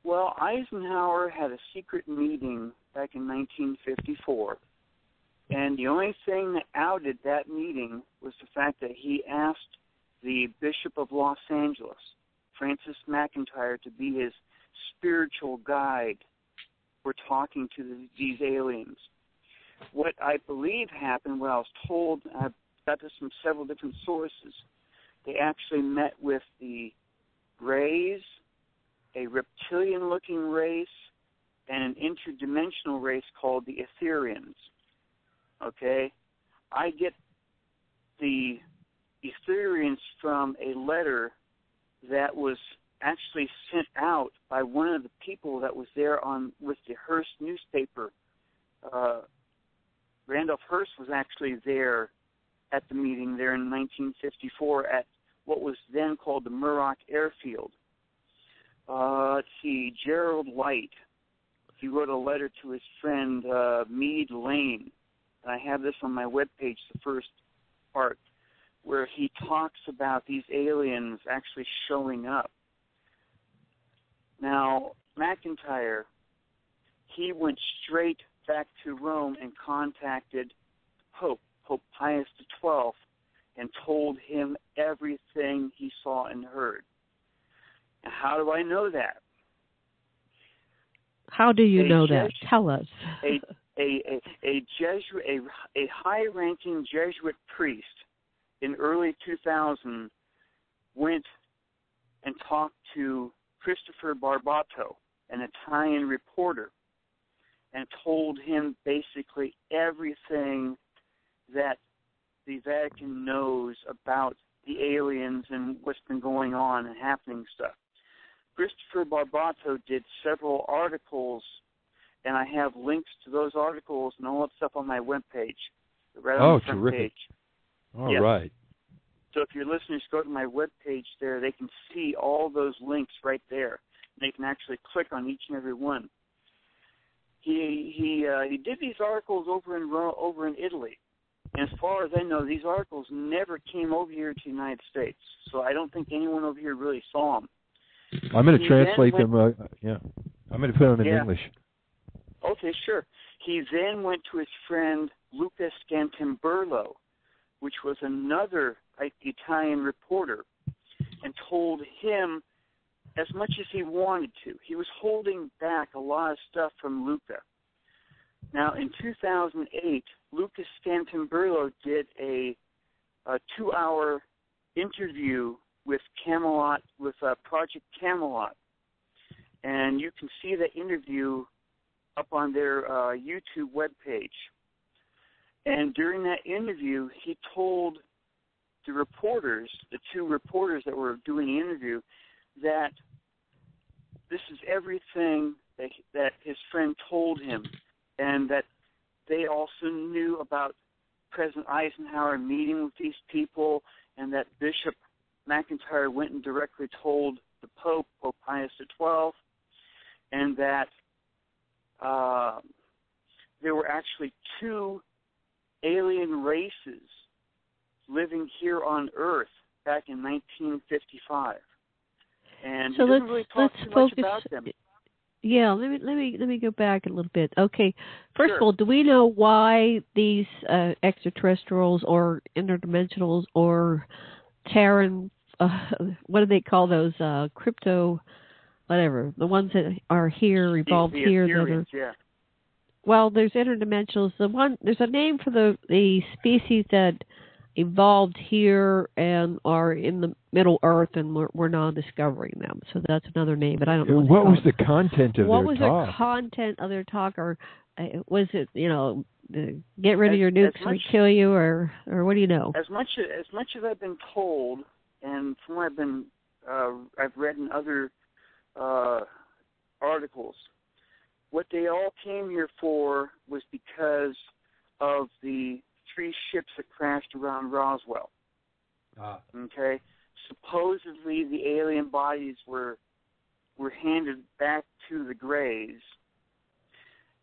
Well, Eisenhower had a secret meeting back in 1954. And the only thing that outed that meeting was the fact that he asked the Bishop of Los Angeles, Francis McIntyre, to be his spiritual guide for talking to these aliens. What I believe happened, what I was told, I've got this from several different sources, they actually met with the Greys, a reptilian-looking race, and an interdimensional race called the Etherians. Okay, I get the Etherians from a letter that was actually sent out by one of the people that was there with the Hearst newspaper. Randolph Hearst was actually there at the meeting there in 1954 at what was then called the Muroc Airfield. Let's see, Gerald Light. He wrote a letter to his friend Meade Lane. I have this on my webpage, the first part, where he talks about these aliens actually showing up. Now, McIntyre, he went straight back to Rome and contacted Pope Pius XII, and told him everything he saw and heard. Now, how do I know that? How do you know that? Tell us. A Jesuit, a high-ranking Jesuit priest in early 2000 went and talked to Christopher Barbato, an Italian reporter, and told him basically everything that the Vatican knows about the aliens and what's been going on and happening stuff. Christopher Barbato did several articles, and I have links to those articles and all that stuff on my webpage, right on the front terrific. page. All right. So if your listeners go to my webpage there, they can see all those links right there. They can actually click on each and every one. He did these articles over in Italy. And as far as I know, these articles never came over here to the United States. So I don't think anyone over here really saw them. I'm going to translate them. I'm going to put them in English. Okay, sure. He then went to his friend Luca Scantamburlo, which was another Italian reporter, and told him as much as he wanted to. He was holding back a lot of stuff from Luca. Now, in 2008, Lucas Stantonberlo did a 2-hour interview with Camelot, with Project Camelot. And you can see that interview up on their YouTube webpage. And during that interview, he told the reporters, the 2 reporters that were doing the interview, that this is everything that his friend told him, and that they also knew about President Eisenhower meeting with these people, and that Bishop McIntyre went and directly told the Pope, Pope Pius XII, and that there were actually 2 alien races living here on Earth back in 1955. And so he doesn't really talk too much about them. Yeah, let me go back a little bit. Okay, first Sure. of all, do we know why these extraterrestrials or interdimensionals or Terran, what do they call those, crypto, whatever, the ones that are here, evolved the here? Ethereans, that are, yeah. Well, there's interdimensionals. There's a name for the species that evolved here and are in the Middle Earth, and we're now discovering them. So that's another name, but I don't know. What was the content of what their was talk? the content of their talk, or was it, get rid of your nukes or kill you, or what do you know? As much as I've been told, and from what I've read in other articles, what they all came here for was because of the 3 ships that crashed around Roswell. Okay? Supposedly the alien bodies were handed back to the Greys,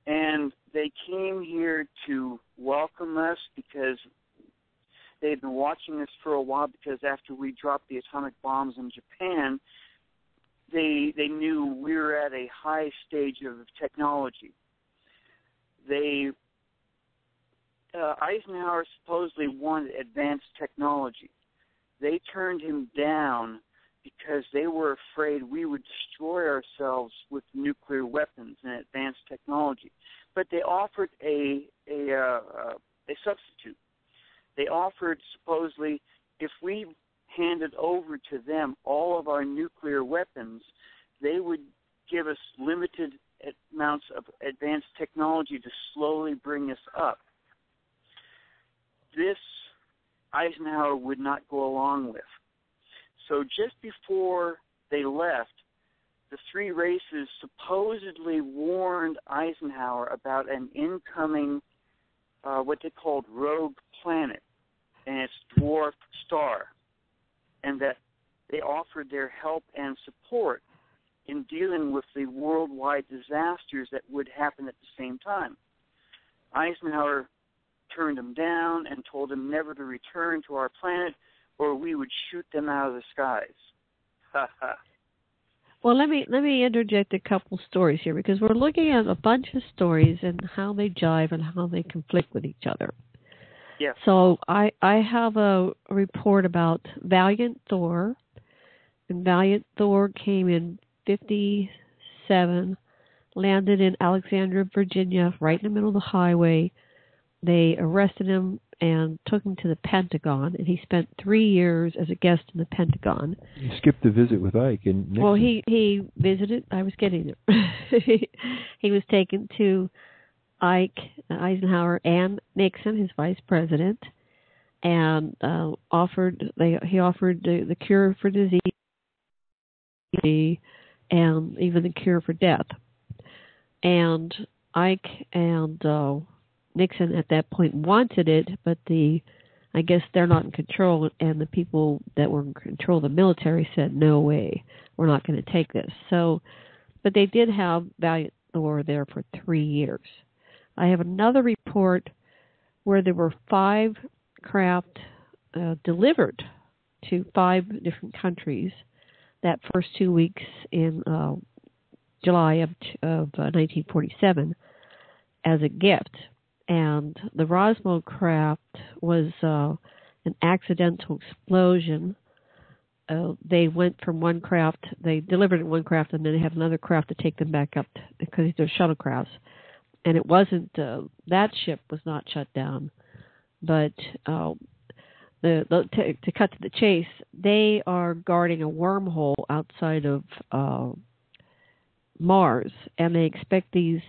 and they came here to welcome us because they'd been watching us for a while, because after we dropped the atomic bombs in Japan, they knew we were at a high stage of technology. Eisenhower supposedly wanted advanced technology. They turned him down because they were afraid we would destroy ourselves with nuclear weapons and advanced technology. But they offered a substitute. They offered, supposedly, if we handed over to them all of our nuclear weapons, they would give us limited amounts of advanced technology to slowly bring us up. This Eisenhower would not go along with. So just before they left, the 3 races supposedly warned Eisenhower about an incoming, what they called rogue planet, and its dwarf star, and that they offered their help and support in dealing with the worldwide disasters that would happen at the same time. Eisenhower turned them down and told them never to return to our planet, or we would shoot them out of the skies. Ha ha. Well, let me interject a couple stories here, because we're looking at a bunch of stories and how they jive and how they conflict with each other. Yes. So I have a report about Valiant Thor, and Valiant Thor came in 1957, landed in Alexandria, Virginia, right in the middle of the highway. They arrested him and took him to the Pentagon, and he spent 3 years as a guest in the Pentagon. He skipped the visit with Ike and Nixon. Well, he visited. I was getting there. He was taken to Ike, Eisenhower, and Nixon, his vice president, and he offered the cure for disease and even the cure for death. And Ike and Nixon at that point wanted it, but I guess they're not in control, and the people that were in control of the military said, no way, we're not going to take this. So, but they did have Valiant Thor there for 3 years. I have another report where there were 5 craft delivered to 5 different countries that first 2 weeks in July of 1947 as a gift. And the Roswell craft was an accidental explosion they went from one craft, they delivered in one craft, and then they have another craft to take them back up because they're shuttlecrafts. And it wasn't, that ship was not shut down. But to cut to the chase, they are guarding a wormhole outside of Mars, and they expect these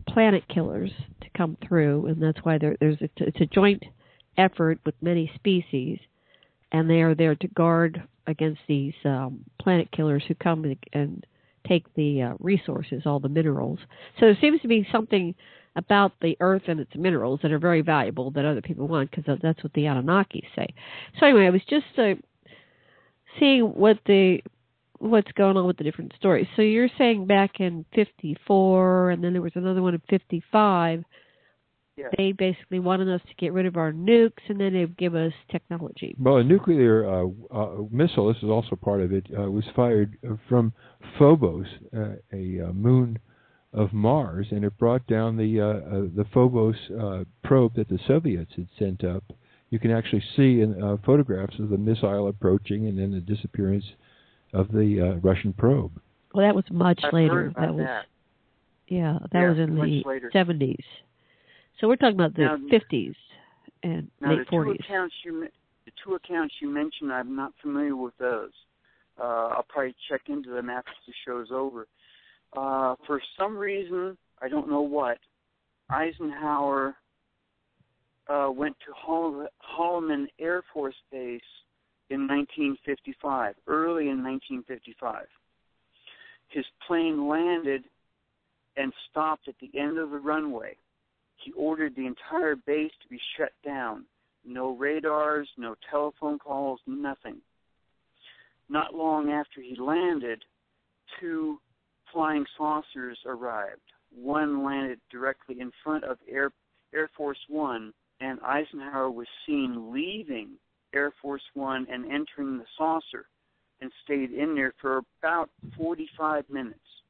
planet killers to come through, and that's why it's a joint effort with many species, and they are there to guard against these planet killers who come and take the resources, all the minerals. So there seems to be something about the Earth and its minerals that are very valuable that other people want, because that's what the Anunnaki say. So anyway, I was just seeing what's going on with the different stories. So you're saying back in 54, and then there was another one in 55, yeah. They basically wanted us to get rid of our nukes, and then they'd give us technology. Well, a nuclear missile, this is also part of it, was fired from Phobos, a moon of Mars, and it brought down the Phobos probe that the Soviets had sent up. You can actually see in photographs of the missile approaching and then the disappearance of the Russian probe. Well, that was much later. That was was in the later. 70s. So we're talking about the 50s and late 40s. The two accounts you mentioned, I'm not familiar with those. I'll probably check into them after the show's over. For some reason, I don't know what, Eisenhower went to Holloman Air Force Base in 1955, early in 1955. His plane landed and stopped at the end of the runway. He ordered the entire base to be shut down. No radars, no telephone calls, nothing. Not long after he landed, 2 flying saucers arrived. One landed directly in front of Air Force One, and Eisenhower was seen leaving Air Force One and entering the saucer, and stayed in there for about 45 minutes.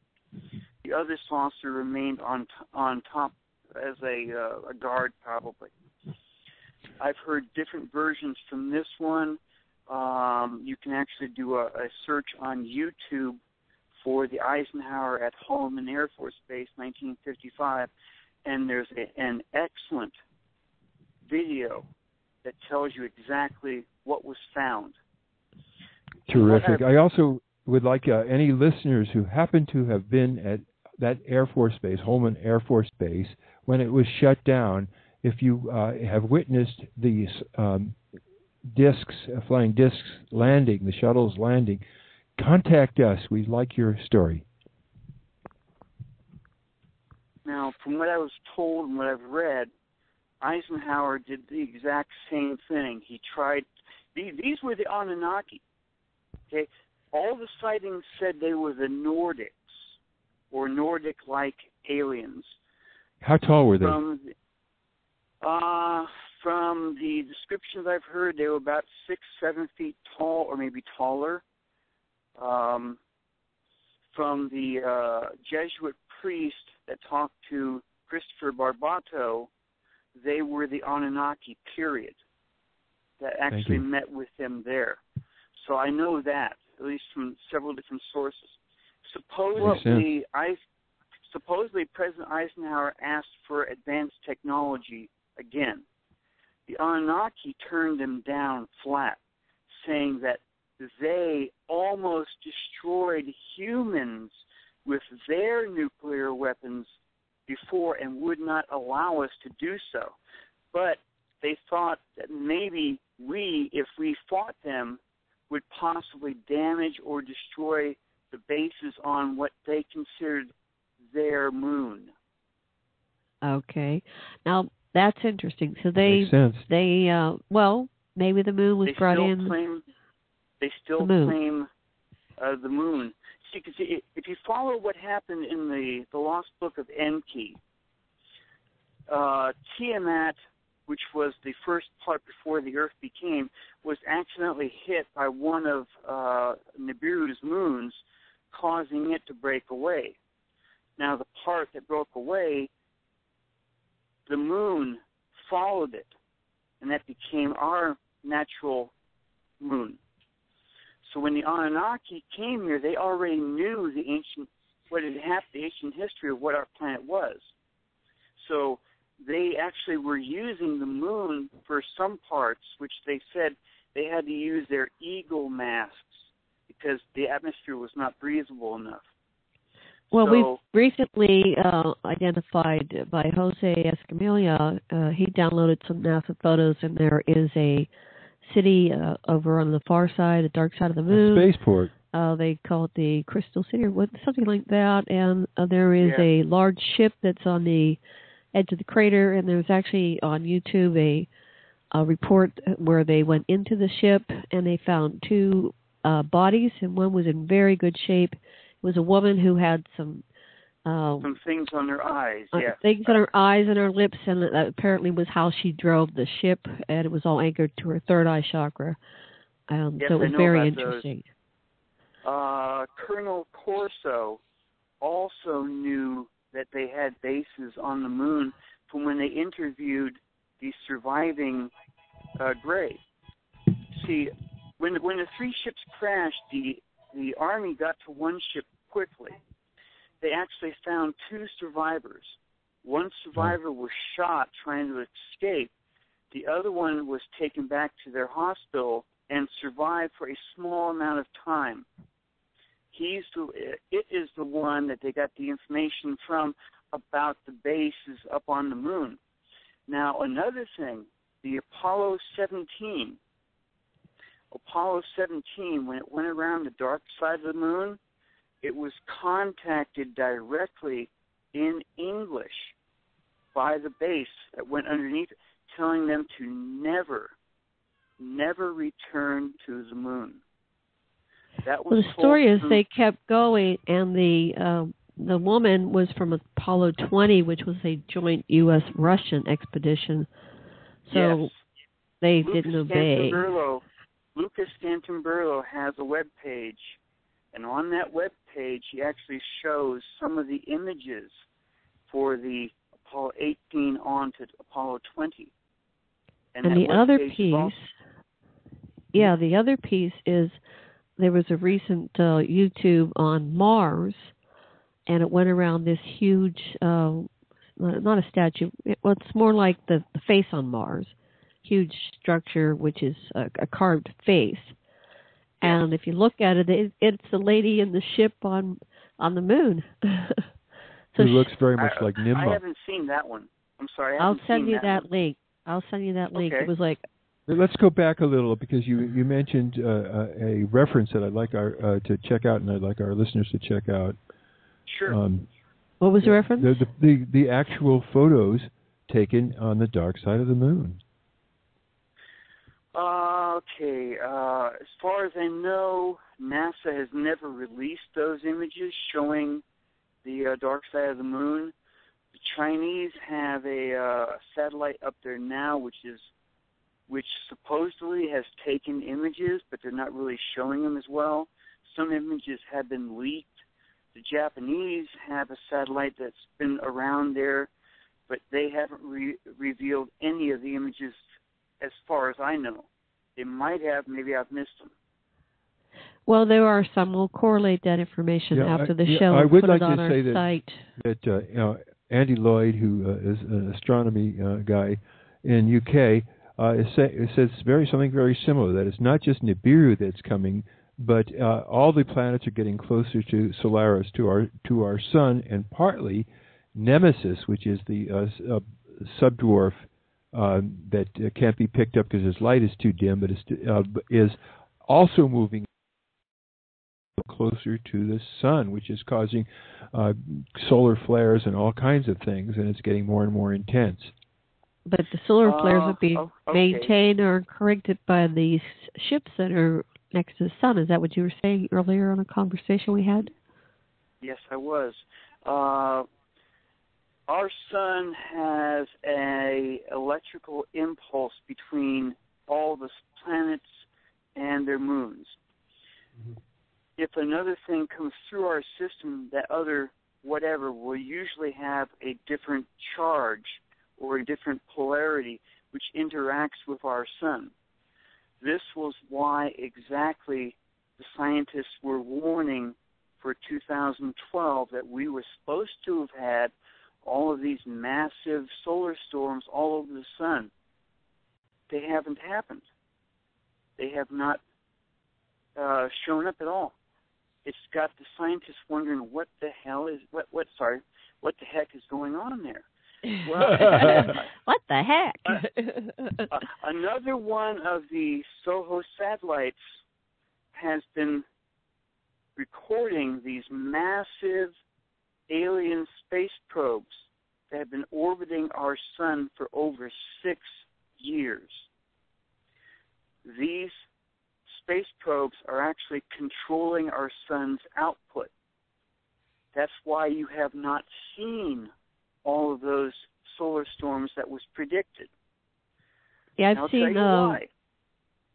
The other saucer remained on top as a guard, probably. I've heard different versions from this one. You can actually do a search on YouTube for the Eisenhower at Holloman Air Force Base, 1955, and there's an excellent video that tells you exactly what was found. Terrific. I also would like any listeners who happen to have been at that Air Force Base, Holloman Air Force Base, when it was shut down, if you have witnessed these flying discs landing, the shuttles landing, contact us. We'd like your story. Now, from what I was told and what I've read, Eisenhower did the exact same thing. He tried. These were the Anunnaki. Okay, all the sightings said they were the Nordics or Nordic-like aliens. How tall were they? From the descriptions I've heard, they were about 6-7 feet tall, or maybe taller. From the Jesuit priest that talked to Christopher Barbato, they were the Anunnaki, period, that actually met with them there. So I know that, at least from several different sources. Supposedly President Eisenhower asked for advanced technology again. The Anunnaki turned them down flat, saying that they almost destroyed humans with their nuclear weapons before and would not allow us to do so. But they thought that maybe we, if we fought them, would possibly damage or destroy the bases on what they considered their moon. Okay. Now, that's interesting. So Makes sense. Maybe the moon was brought in. They still claim the moon. See, because if you follow what happened in the Lost Book of Enki, Tiamat, which was the first part before the Earth became, was accidentally hit by one of Nibiru's moons, causing it to break away. Now, the part that broke away, the moon followed it, and that became our natural moon. So when the Anunnaki came here, they already knew the ancient history of what our planet was. So they actually were using the moon for some parts, which they said they had to use their eagle masks because the atmosphere was not breathable enough. Well, we've recently identified by Jose Escamilla, he downloaded some NASA photos, and there is a city over on the far side, the dark side of the moon. A spaceport. They call it the Crystal City or something like that, and there is a large ship that's on the edge of the crater, and there's actually on YouTube a report where they went into the ship, and they found two bodies, and one was in very good shape. It was a woman who had some things on her eyes. Things on her eyes and her lips, and that apparently was how she drove the ship, and it was all anchored to her third eye chakra. So it was very interesting. Colonel Corso also knew that they had bases on the moon from when they interviewed the surviving Gray. See, when the three ships crashed, the Army got to one ship quickly. They actually found two survivors. One survivor was shot trying to escape. The other one was taken back to their hospital and survived for a small amount of time. It is the one that they got the information from about the bases up on the moon. Now, another thing, the Apollo 17, when it went around the dark side of the moon, it was contacted directly in English by the base that went underneath it, telling them to never return to the moon. The story is they kept going, and the woman was from Apollo 20, which was a joint U.S.-Russian expedition. So they didn't obey. Lucas Stantonberlo has a web page, and on that web page he actually shows some of the images for the Apollo 18 on to Apollo 20. And the other piece, the other piece is there was a recent YouTube on Mars, and it went around this huge, not a statue, it's more like the face on Mars, huge structure, which is a carved face. And if you look at it, it's the lady in the ship on the moon. Who looks very much like Nimba. I haven't seen that one. I'm sorry. I'll send you that link. Okay. It was like. Let's go back a little, because you mentioned a reference that I'd like to check out, and I'd like our listeners to check out. Sure. What was the reference? The actual photos taken on the dark side of the moon. Okay. As far as I know, NASA has never released those images showing the dark side of the moon. The Chinese have a satellite up there now, which supposedly has taken images, but they're not really showing them as well. Some images have been leaked. The Japanese have a satellite that's been around there, but they haven't revealed any of the images as far as I know. They might have. Maybe I've missed them. Well, there are some. We'll correlate that information after the show I and would put like it on to our say site. That Andy Lloyd, who is an astronomy guy in UK, it says something very similar, that it's not just Nibiru that's coming, but all the planets are getting closer to Solaris, to our sun, and partly Nemesis, which is the subdwarf that can't be picked up because his light is too dim, but is also moving closer to the sun, which is causing solar flares and all kinds of things, and it's getting more and more intense. But the solar flares would be maintained or corrected by these ships that are next to the sun. Is that what you were saying earlier on a conversation we had? Yes, I was. Our sun has an electrical impulse between all the planets and their moons. Mm-hmm. If another thing comes through our system, that other whatever will usually have a different charge or a different polarity which interacts with our sun. This was why exactly the scientists were warning for 2012 that we were supposed to have had all of these massive solar storms all over the sun. They haven't happened. They have not shown up at all. It's got the scientists wondering what the heck is going on there. Well, what the heck? Another one of the SOHO satellites has been recording these massive alien space probes that have been orbiting our sun for over 6 years. These space probes are actually controlling our sun's output. That's why you have not seen all of those solar storms that was predicted. Yeah, I've seen. Why.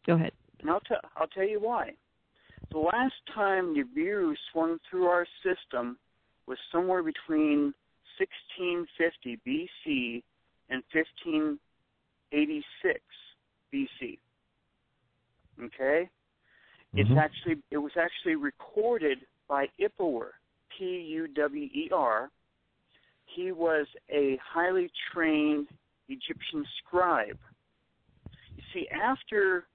Go ahead. And I'll tell you why. The last time Nibiru swung through our system was somewhere between 1650 BC and 1586 BC. Okay? Mm-hmm. It was actually recorded by Puwer, Puwer. He was a highly trained Egyptian scribe. You see, after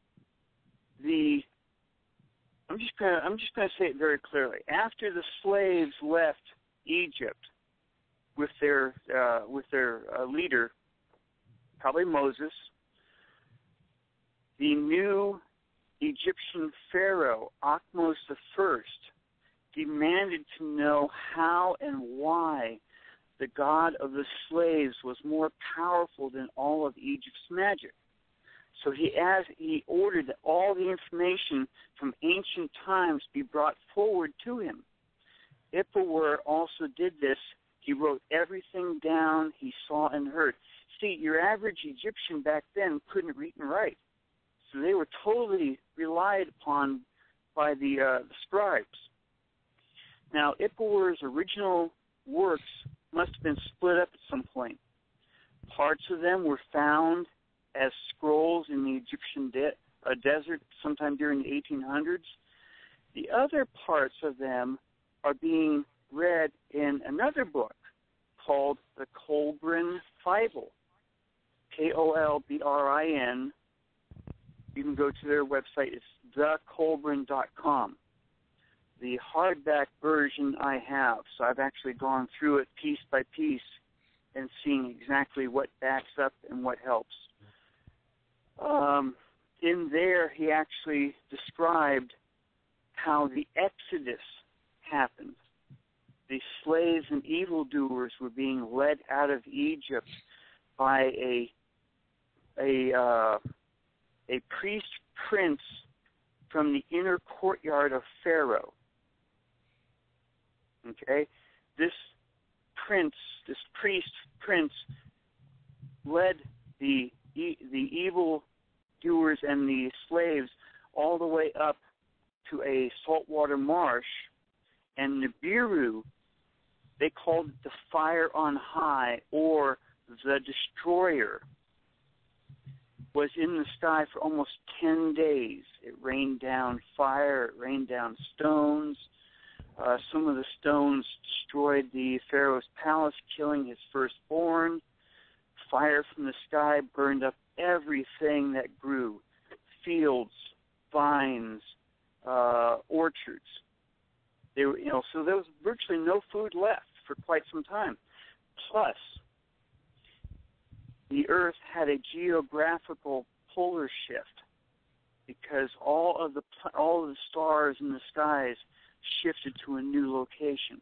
I'm just gonna say it very clearly. After the slaves left Egypt with their leader, probably Moses, the new Egyptian pharaoh, Ahmose I, demanded to know how and why the god of the slaves was more powerful than all of Egypt's magic. So he ordered that all the information from ancient times be brought forward to him. Puwer also did this. He wrote everything down he saw and heard. See, your average Egyptian back then couldn't read and write. So they were totally relied upon by the scribes. Now, Puwer's original works must have been split up at some point. Parts of them were found as scrolls in the Egyptian desert sometime during the 1800s. The other parts of them are being read in another book called the Kolbrin Bible, Kolbrin. You can go to their website. It's thekolbrin.com. The hardback version I have, so I've actually gone through it piece by piece and seen exactly what backs up and what helps. In there, he actually described how the Exodus happened. The slaves and evildoers were being led out of Egypt by a priest prince from the inner courtyard of Pharaoh. Okay, this priest prince led the evil doers and the slaves all the way up to a saltwater marsh, and Nibiru, they called it the fire on high, or the destroyer, was in the sky for almost 10 days. It rained down fire, it rained down stones. Some of the stones destroyed the Pharaoh's palace, killing his firstborn. Fire from the sky burned up everything that grew, fields, vines, orchards. They were, so there was virtually no food left for quite some time. Plus, the Earth had a geographical polar shift because all of the stars in the skies shifted to a new location.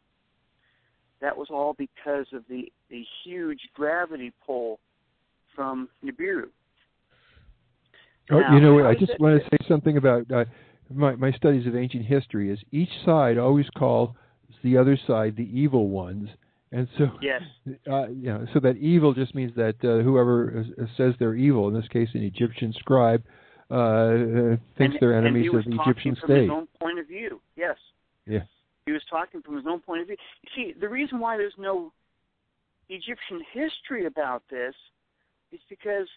That was all because of the huge gravity pull from Nibiru. Now, I just want to say something about my studies of ancient history. Is each side always calls the other side the evil ones, and so yes, so that evil just means that whoever says they're evil, in this case, an Egyptian scribe, thinks they're enemies of the Egyptian state. From his own point of view, yes. Yeah. He was talking from his own point of view. You see, the reason why there's no Egyptian history about this is because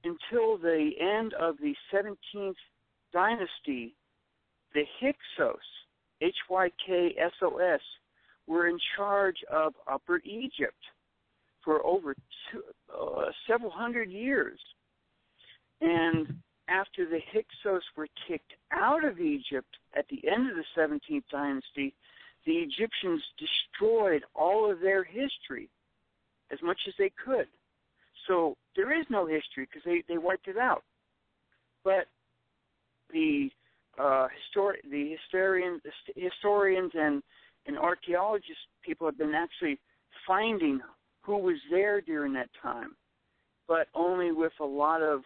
until the end of the 17th dynasty, the Hyksos, Hyksos, were in charge of Upper Egypt for over several hundred years. And after the Hyksos were kicked out of Egypt at the end of the 17th dynasty, the Egyptians destroyed all of their history as much as they could. So there is no history because they wiped it out. But the historians and archaeologists, people have been actually finding who was there during that time, but only with a lot of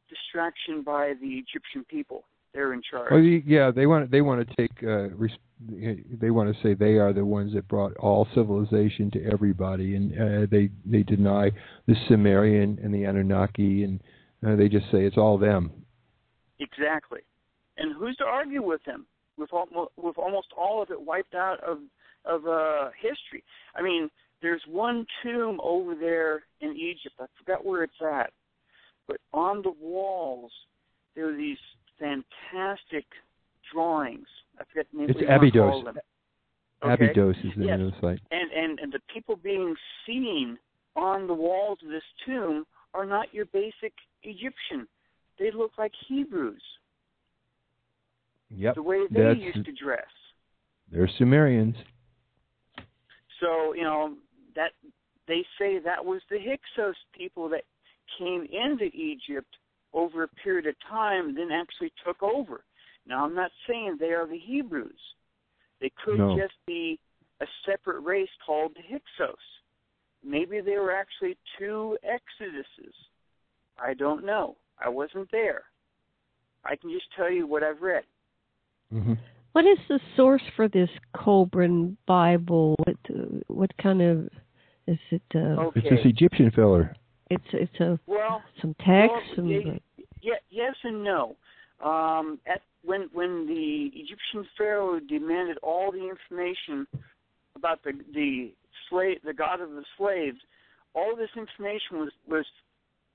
distraction by the Egyptian people. They're in charge. Well, yeah, they want to take. They want to say they are the ones that brought all civilization to everybody, and they deny the Sumerian and the Anunnaki, and they just say it's all them. Exactly. And who's to argue with them? With almost all of it wiped out of history. I mean, there's one tomb over there in Egypt. I forgot where it's at, but on the walls there are these fantastic drawings. I forget the name. It's Abydos. Okay. Abydos is the name of the site. And the people being seen on the walls of this tomb are not your basic Egyptian. They look like Hebrews. Yep. The way they used to dress. They're Sumerians. So, that they say that was the Hyksos people that came into Egypt over a period of time and then actually took over. Now, I'm not saying they are the Hebrews. They could just be a separate race called the Hyksos. Maybe they were actually two exoduses. I don't know. I wasn't there. I can just tell you what I've read. Mm-hmm. What is the source for this Cobran Bible? What kind of is it? Okay. It's this Egyptian feller. It's some text. Yes and no. When the Egyptian pharaoh demanded all the information about the god of the slaves, all this information was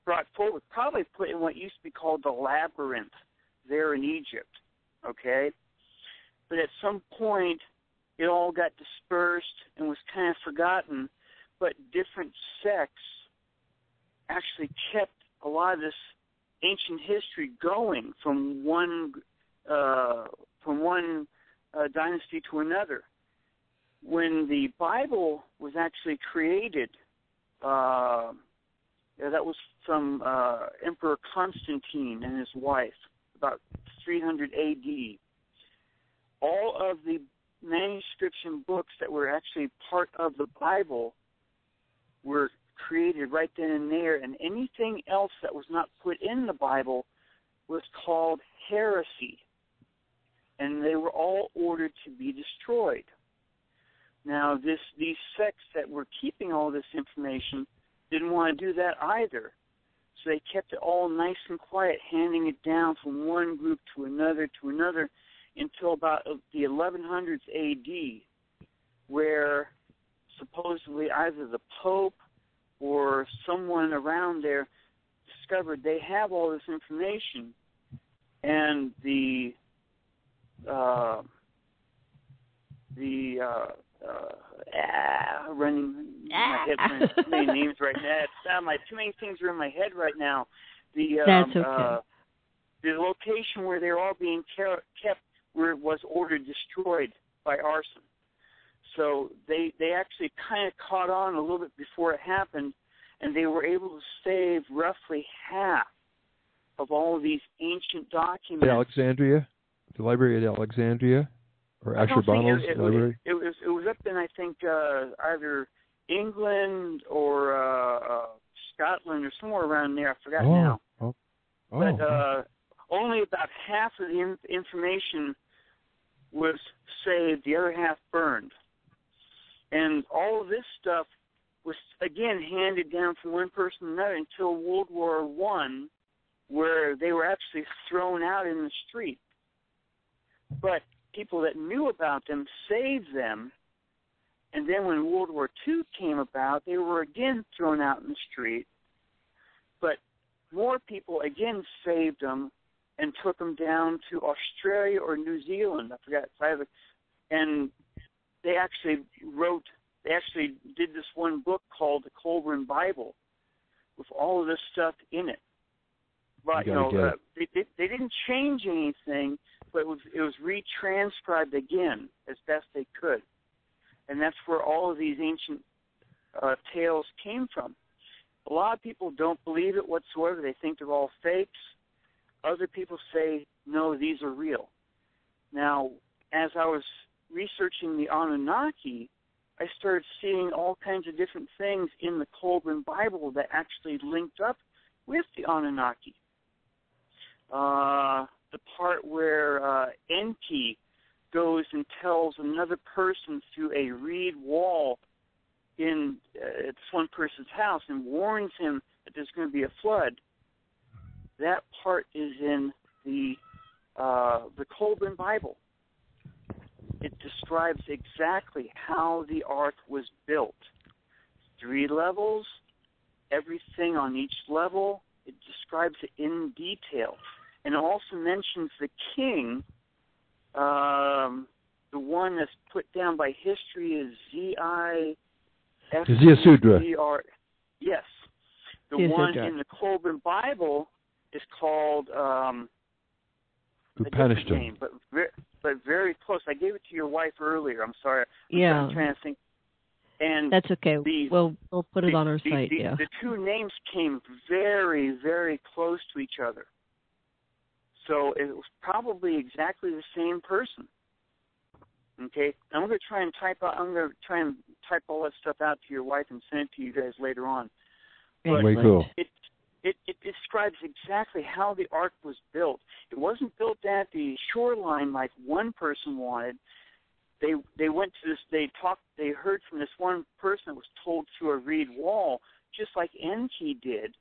brought forward, probably put in what used to be called the labyrinth there in Egypt. Okay. But at some point, it all got dispersed and was kind of forgotten. But different sects actually kept a lot of this ancient history going from one dynasty to another. When the Bible was actually created, that was from Emperor Constantine and his wife, about 300 A.D. All of the manuscripts and books that were actually part of the Bible were created right then and there, and anything else that was not put in the Bible was called heresy, and they were all ordered to be destroyed. Now, these sects that were keeping all this information didn't want to do that either, so they kept it all nice and quiet, handing it down from one group to another until about the 1100s A.D., where supposedly either the Pope or someone around there discovered they have all this information, and running my head, too many names right now. Too many things are in my head right now. That's okay. The location where they're all being kept was ordered destroyed by arson. So they actually kind of caught on a little bit before it happened, and they were able to save roughly half of all of these ancient documents. Alexandria? The Library at Alexandria? Or Ashurbanipal's library? It was up in, I think, either England or Scotland or somewhere around there. I forgot now. But only about half of the information was saved. The other half burned. And all of this stuff was, again, handed down from one person to another until World War I, where they were actually thrown out in the street. But people that knew about them saved them, and then when World War II came about, they were again thrown out in the street. But more people again saved them, and took them down to Australia or New Zealand. I forgot. And they actually did this one book called the Colburn Bible with all of this stuff in it. But they didn't change anything, but it was retranscribed again as best they could, and that's where all of these ancient tales came from. A lot of people don't believe it whatsoever. They think they're all fakes. Other people say, no, these are real. Now, as I was researching the Anunnaki, I started seeing all kinds of different things in the Colburn Bible that actually linked up with the Anunnaki. The part where Enki goes and tells another person through a reed wall in this one person's house and warns him that there's going to be a flood. That part is in the Colburn Bible. It describes exactly how the ark was built. 3 levels, everything on each level. It describes it in detail. And it also mentions the king. The one that's put down by history is Ziusudra. Yes. The one in the Colburn Bible is called Upanishad. But very close. I gave it to your wife earlier. I'm sorry. I'm trying to think. And that's okay. We'll put it on our site. The 2 names came very, very close to each other. So it was probably exactly the same person. Okay, I'm going to try and type all that stuff out to your wife and send it to you guys later on. But way cool. It describes exactly how the ark was built. It wasn't built at the shoreline like one person wanted. They went to this. They heard from this one person that was told through a reed wall, just like Enki did.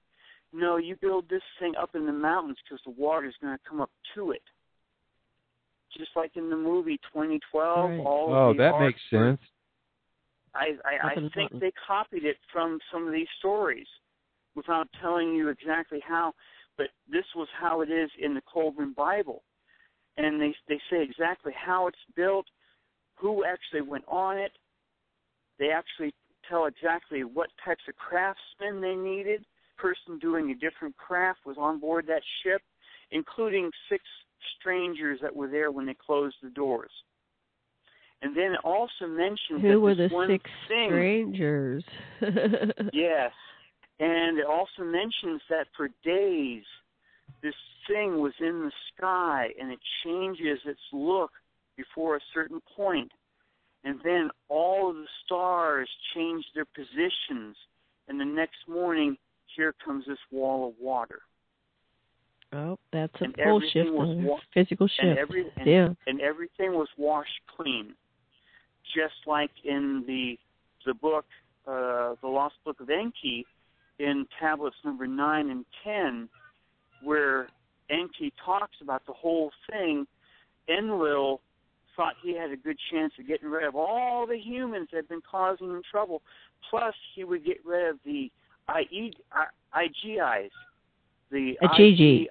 No, you build this thing up in the mountains because the water is going to come up to it. Just like in the movie 2012. Right. That makes sense. I think they copied it from some of these stories without telling you exactly how, but this was how it is in the Colburn Bible. And they say exactly how it's built, who actually went on it. They actually tell exactly what types of craftsmen they needed. Person doing a different craft was on board that ship, including 6 strangers that were there when they closed the doors. And then it also mentions who were the 6 thing, strangers. Yes. And it also mentions that for days this thing was in the sky and it changes its look before a certain point. And then all of the stars change their positions. And the next morning, here comes this wall of water. Oh, that's a pole shift, physical shift. And everything was washed clean. Just like in the book, the Lost Book of Enki, in tablets number 9 and 10, where Enki talks about the whole thing, Enlil thought he had a good chance of getting rid of all the humans that had been causing him trouble. Plus, he would get rid of the IGIs. The IGG.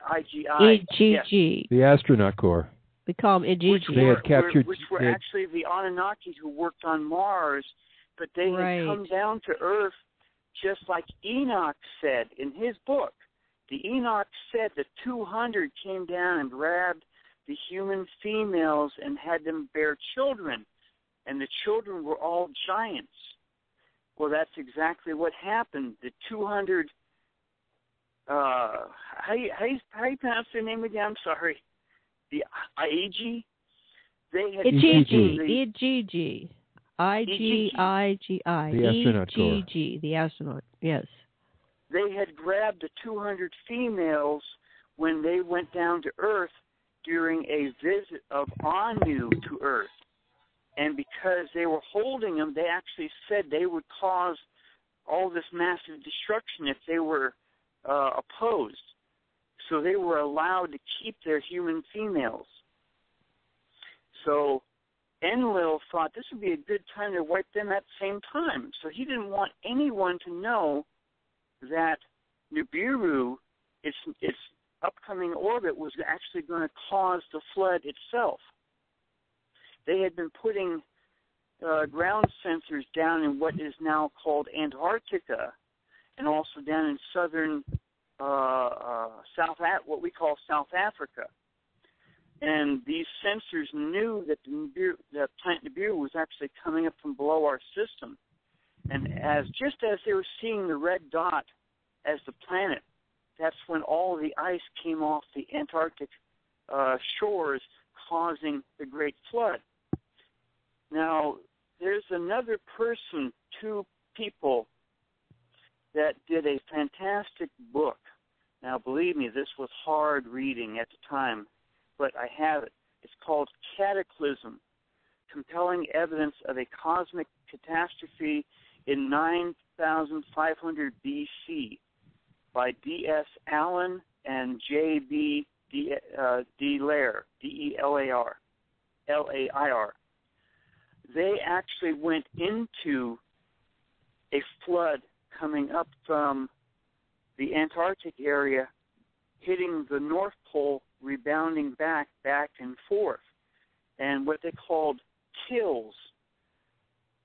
The astronaut corps. We call them IGG. They had captured... Which were actually the Anunnaki who worked on Mars, but they had come down to Earth just like Enoch said in his book. The Enoch said that 200 came down and grabbed the human females and had them bear children, and the children were all giants. Well, that's exactly what happened. The 200, how you pronounce their name again? I'm sorry. The IGG? They had IGG. IGIGI. The astronaut corps. The astronaut, yes. They had grabbed the 200 females when they went down to Earth during a visit of Anu to Earth. And because they were holding them, they actually said they would cause all this massive destruction if they were opposed. So they were allowed to keep their human females. So Enlil thought this would be a good time to wipe them at the same time. So he didn't want anyone to know that Nibiru, its upcoming orbit was actually going to cause the flood itself. They had been putting ground sensors down in what is now called Antarctica, and also down in southern what we call South Africa. And these sensors knew that the planet Nibiru was actually coming up from below our system. And just as they were seeing the red dot as the planet, that's when all the ice came off the Antarctic shores, causing the Great Flood. Now, there's another person, two people, that did a fantastic book. Now, believe me, this was hard reading at the time, but I have it. It's called Cataclysm, Compelling Evidence of a Cosmic Catastrophe in 9500 B.C. by D.S. Allen and J.B. Delair, D-E-L-A-R, L-A-I-R. They actually went into a flood coming up from the Antarctic area, hitting the North Pole, rebounding back and forth, and what they called tills.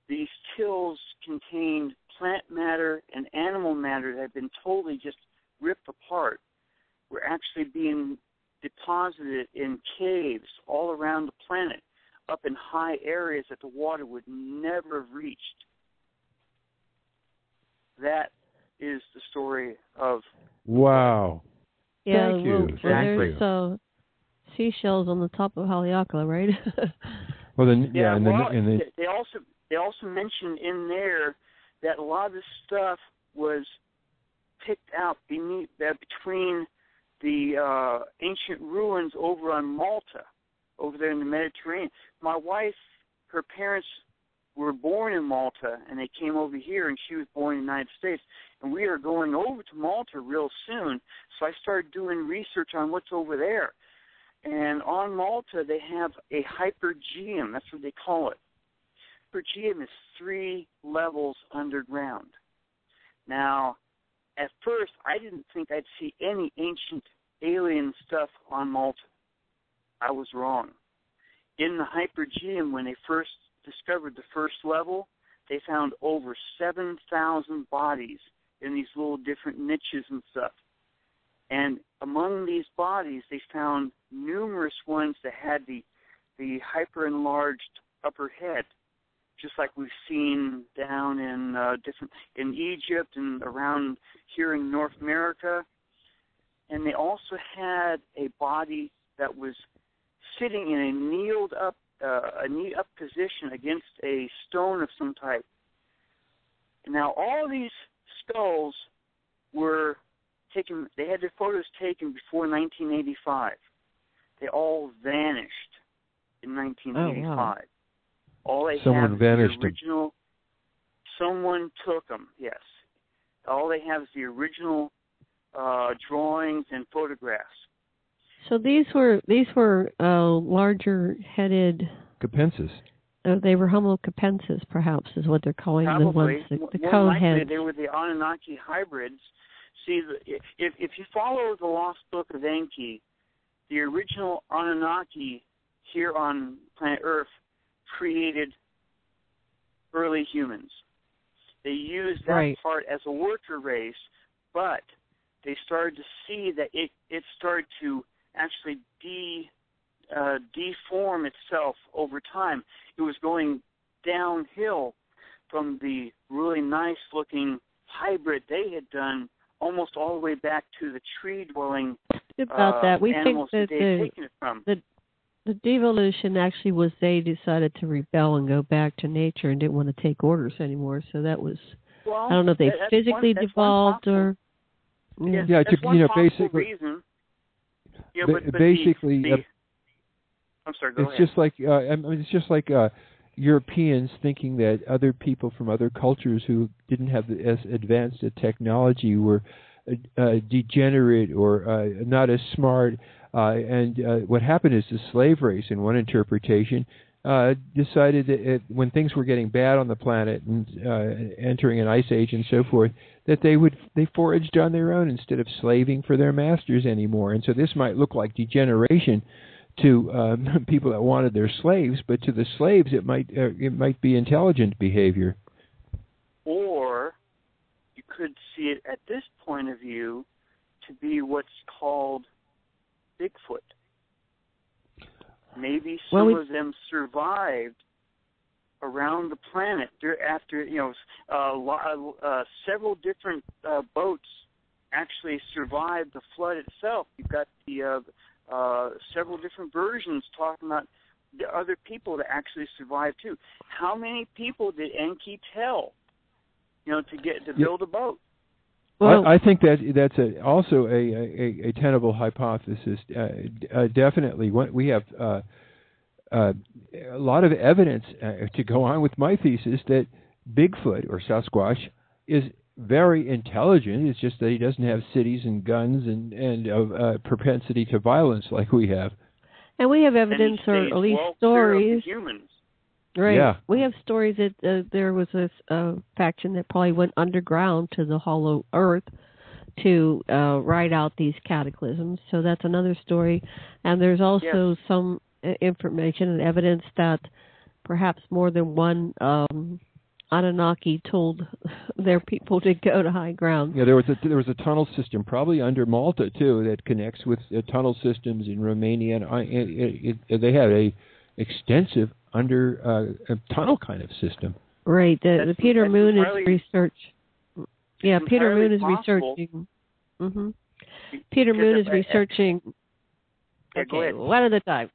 These tills contained plant matter and animal matter that had been totally just ripped apart, were actually being deposited in caves all around the planet, up in high areas that the water would never have reached. That is the story of... Wow. Yeah, Thank you. There's seashells on the top of Haleakala, right? Well, then, they also mentioned in there that a lot of this stuff was picked out between the ancient ruins over on Malta, over there in the Mediterranean. My wife, her parents were born in Malta, and they came over here, and she was born in the United States. And we are going over to Malta real soon, so I started doing research on what's over there. And on Malta, they have a hypergeum. That's what they call it. Hypergeum is 3 levels underground. Now, at first, I didn't think I'd see any ancient alien stuff on Malta. I was wrong. In the hypergeum, when they first discovered the first level, they found over 7,000 bodies in these little different niches and stuff. And among these bodies, they found numerous ones that had the hyper-enlarged upper head, just like we've seen down in Egypt and around here in North America. And they also had a body that was sitting in a knee up position against a stone of some type. Now, all these skulls were taken, they had their photos taken before 1985. They all vanished in 1985. Oh, wow. All they Someone have vanished is the original. Someone took them, yes. All they have is the original drawings and photographs. So these were larger-headed capensis. They were Homo capensis, perhaps, is what they're calling Probably. the ones, the cone heads. They were the Anunnaki hybrids. See, if you follow the Lost Book of Enki, the original Anunnaki here on planet Earth created early humans. They used that part as a worker race, but they started to see that it started to actually deform itself over time. It was going downhill from the really nice-looking hybrid they had done almost all the way back to the tree-dwelling about that. We animals think that they had taken it from. The devolution actually was they decided to rebel and go back to nature and didn't want to take orders anymore. So that was, I don't know if they physically devolved or... Yeah, basically... reason. Yeah, basically... I'm sorry, go ahead. It's just like Europeans thinking that other people from other cultures who didn't have as advanced a technology were degenerate or not as smart. And what happened is the slave race, in one interpretation, decided that when things were getting bad on the planet and entering an ice age and so forth, that they foraged on their own instead of slaving for their masters anymore. And so this might look like degeneration to people that wanted their slaves, but to the slaves it might be intelligent behavior. Or you could see it at this point of view to be what's called Bigfoot. Maybe some of them survived around the planet after, several different boats actually survived the flood itself. You've got the several different versions talking about the other people that actually survived too. How many people did Enki tell, to build a boat? Well, I think that's also a tenable hypothesis. Definitely, we have a lot of evidence to go on with my thesis that Bigfoot or Sasquatch is very intelligent. It's just that he doesn't have cities and guns and a propensity to violence like we have. And we have evidence, or at least stories. Humans. Right. Yeah. We have stories that there was a faction that probably went underground to the hollow earth to ride out these cataclysms. So that's another story. And there's also some information and evidence that perhaps more than one Anunnaki told their people to go to high ground. Yeah, there was a tunnel system, probably under Malta too, that connects with tunnel systems in Romania. And they had a extensive under tunnel kind of system. Right. The Peter Moon is research. Yeah, Peter Moon is researching. Mm-hmm. Peter Moon is researching. Okay, one at a time.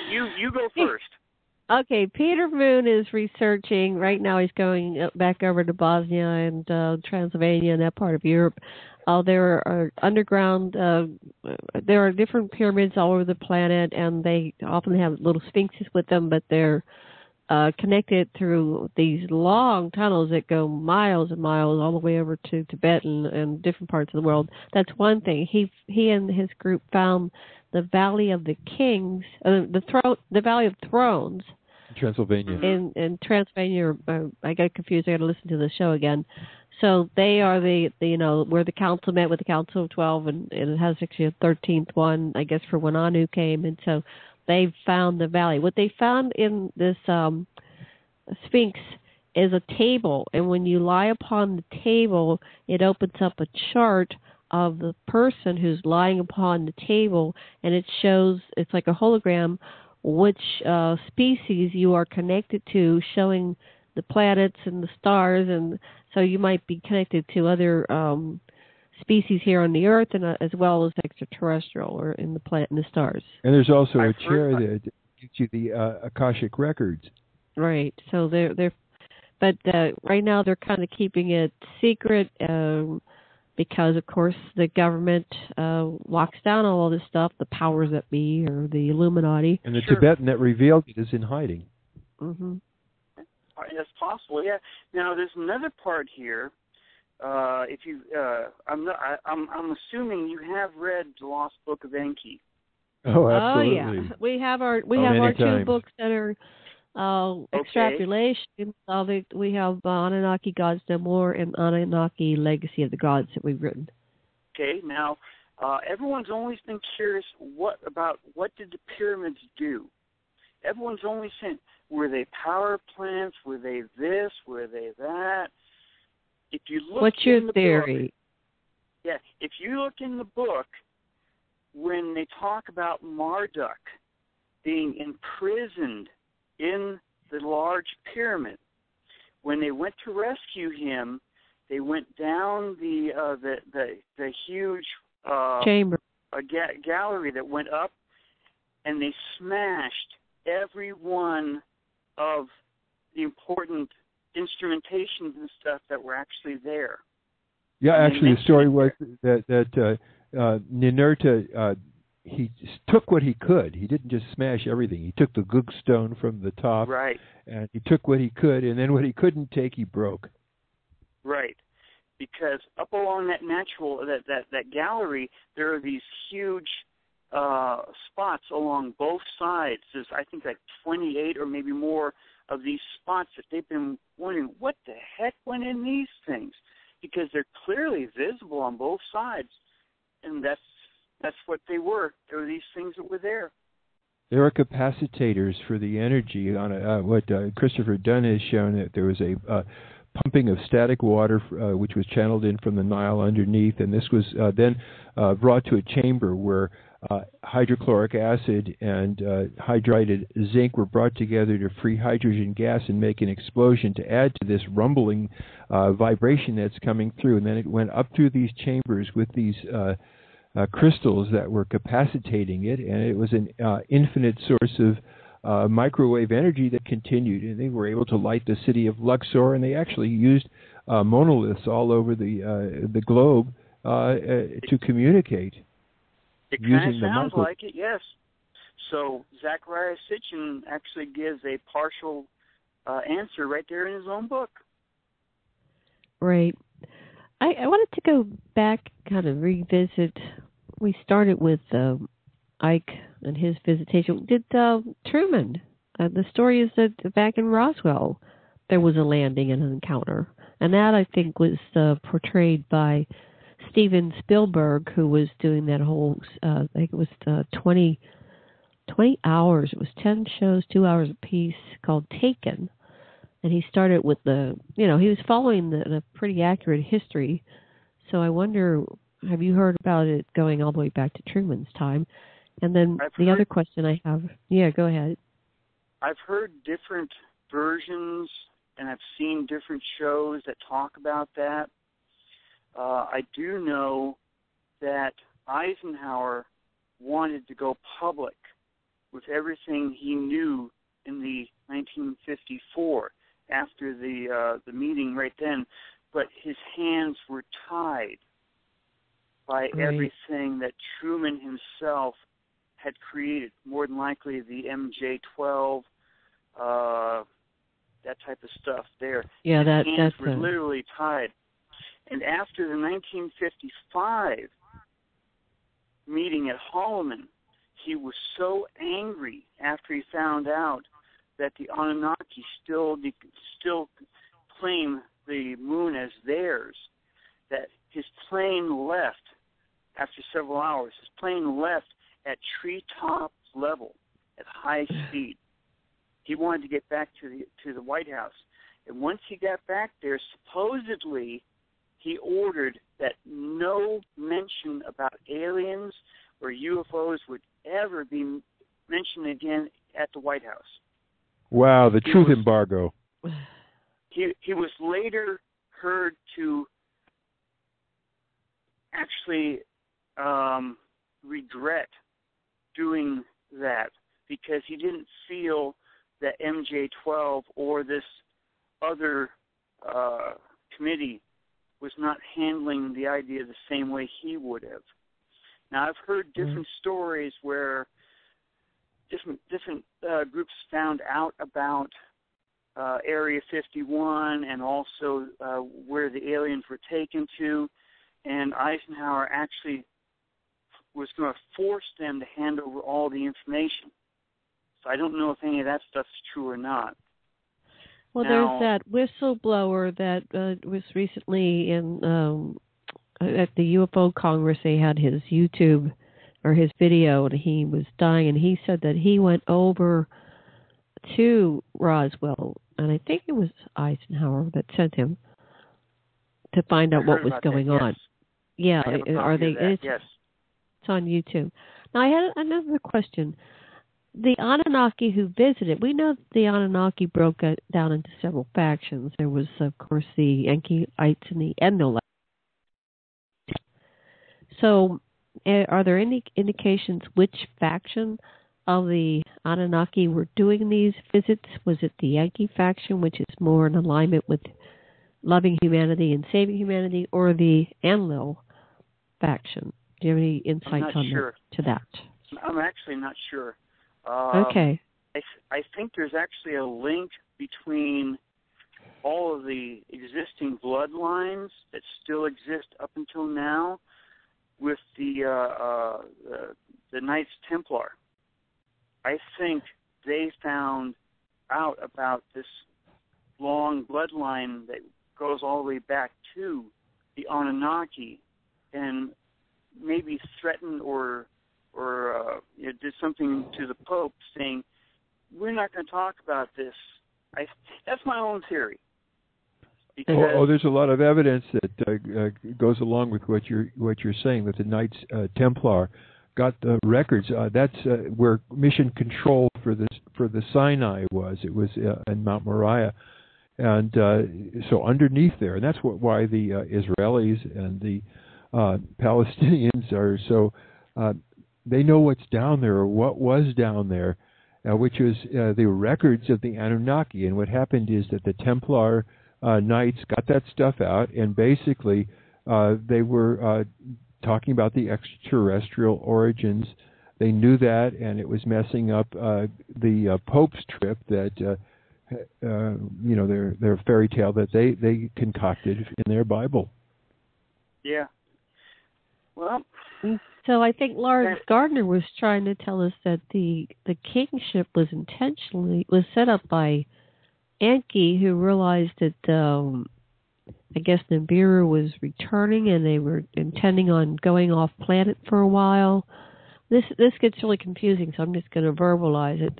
You go first. Okay, Peter Moon is researching right now. He's going back over to Bosnia and Transylvania and that part of Europe. There are underground. There are different pyramids all over the planet, and they often have little sphinxes with them, but they're connected through these long tunnels that go miles and miles all the way over to Tibet and different parts of the world. That's one thing. He and his group found the Valley of the Kings, the Valley of Thrones. Transylvania. In Transylvania, I got confused. I got to listen to the show again. So they are where the council met with the Council of 12, and it has actually a 13th one, I guess, for when Anu came. And so they found the valley. What they found in this Sphinx is a table, and when you lie upon the table, it opens up a chart of the person who's lying upon the table, and it shows, it's like a hologram, which species you are connected to, showing the planets and the stars, and so you might be connected to other species here on the Earth, and as well as extraterrestrial, or in the planet and the stars. And there's also a chair that gives you the Akashic records. Right. So but right now they're kind of keeping it secret. Because, of course, the government locks down all this stuff, the powers that be, or the Illuminati. And the Tibetan that revealed it is in hiding. Mm-hmm. That's possible, yeah. Now, there's another part here. I'm assuming you have read The Lost Book of Enki. Oh, absolutely. Oh, yeah. We have our two books that are extrapolations. We have Anunnaki Gods No More and Anunnaki Legacy of the Gods that we've written. Okay, now everyone's always been curious what did the pyramids do? Everyone's always saying, were they power plants? Were they this? Were they that? If you look, what's your theory? If you look in the book, when they talk about Marduk being imprisoned in the large pyramid, when they went to rescue him, they went down the huge chamber, gallery that went up, and they smashed every one of the important instrumentations and stuff that were actually there. Yeah, actually, the story was that Ninurta, he took what he could. He didn't just smash everything. He took the Gug stone from the top, right, and he took what he could, and then what he couldn't take, he broke. Right, because up along that gallery, there are these huge spots along both sides. There's, I think, like 28 or maybe more of these spots that they've been wondering, what the heck went in these things? Because they're clearly visible on both sides, and that's what they were. There were these things that were there. There are capacitors for the energy. On what Christopher Dunn has shown, that there was a pumping of static water, which was channeled in from the Nile underneath, and this was then brought to a chamber where hydrochloric acid and hydridated zinc were brought together to free hydrogen gas and make an explosion to add to this rumbling vibration that's coming through. And then it went up through these chambers with these crystals that were capacitating it, and it was an infinite source of microwave energy that continued. And they were able to light the city of Luxor, and they actually used monoliths all over the globe to communicate. It kind of sounds like it, yes. So Zecharia Sitchin actually gives a partial answer right there in his own book. Right. I wanted to go back, kind of revisit. We started with Ike and his visitation. Did Truman, the story is that back in Roswell, there was a landing and an encounter. And that, I think, was portrayed by Steven Spielberg, who was doing that whole, I think it was 20 hours. It was 10 shows, 2 hours apiece, called Taken. And he started with he was following the pretty accurate history. So I wonder, have you heard about it going all the way back to Truman's time? And then other question I have, go ahead. I've heard different versions, and I've seen different shows that talk about that. I do know that Eisenhower wanted to go public with everything he knew in the 1954 after the meeting right then, but his hands were tied by everything that Truman himself had created, more than likely the MJ-12, that type of stuff there. Yeah, his hands were literally tied. And after the 1955 meeting at Holloman, he was so angry after he found out that the Anunnaki still claim the moon as theirs, that his plane left after several hours. His plane left at treetop level at high speed. He wanted to get back to the White House. And once he got back there, supposedly he ordered that no mention about aliens or UFOs would ever be mentioned again at the White House. Wow, the truth embargo. He was later heard to actually regret doing that because he didn't feel that MJ-12 or this other committee was not handling the idea the same way he would have. Now, I've heard different stories where different groups found out about Area 51 and also where the aliens were taken to, and Eisenhower actually was going to force them to hand over all the information. So I don't know if any of that stuff's true or not. Well, there's that whistleblower that was recently in at the UFO Congress. They had his YouTube or his video, and he was dying, and he said that he went over to Roswell, and I think it was Eisenhower that sent him to find out what was going on. Yes. Yeah, are they? Yes. It's on YouTube. Now, I had another question. The Anunnaki who visited, we know that the Anunnaki broke it down into several factions. There was, of course, the Enki-ites and the Enlil. So, are there any indications which faction of the Anunnaki were doing these visits? Was it the Enki faction, which is more in alignment with loving humanity and saving humanity, or the Enlil faction? Do you have any insights to that? I'm actually not sure. Okay. I think there's actually a link between all of the existing bloodlines that still exist up until now with the the Knights Templar. I think they found out about this long bloodline that goes all the way back to the Anunnaki, and maybe threatened or did something to the Pope, saying, "We're not going to talk about this." That's my own theory. There's a lot of evidence that goes along with what you're saying, that the Knights Templar got the records. That's where mission control for the Sinai was. It was in Mount Moriah, and so underneath there, and that's why the Israelis and the Palestinians are so. They know what's down there, or what was down there, which is the records of the Anunnaki. And what happened is that the Templar Knights got that stuff out, and basically they were talking about the extraterrestrial origins. They knew that, and it was messing up the Pope's trip that, their fairy tale that they concocted in their Bible. Yeah. Well... So I think Lawrence Gardner was trying to tell us that the kingship was set up by Enki, who realized that I guess Nibiru was returning and they were intending on going off planet for a while. This gets really confusing, so I'm just going to verbalize it.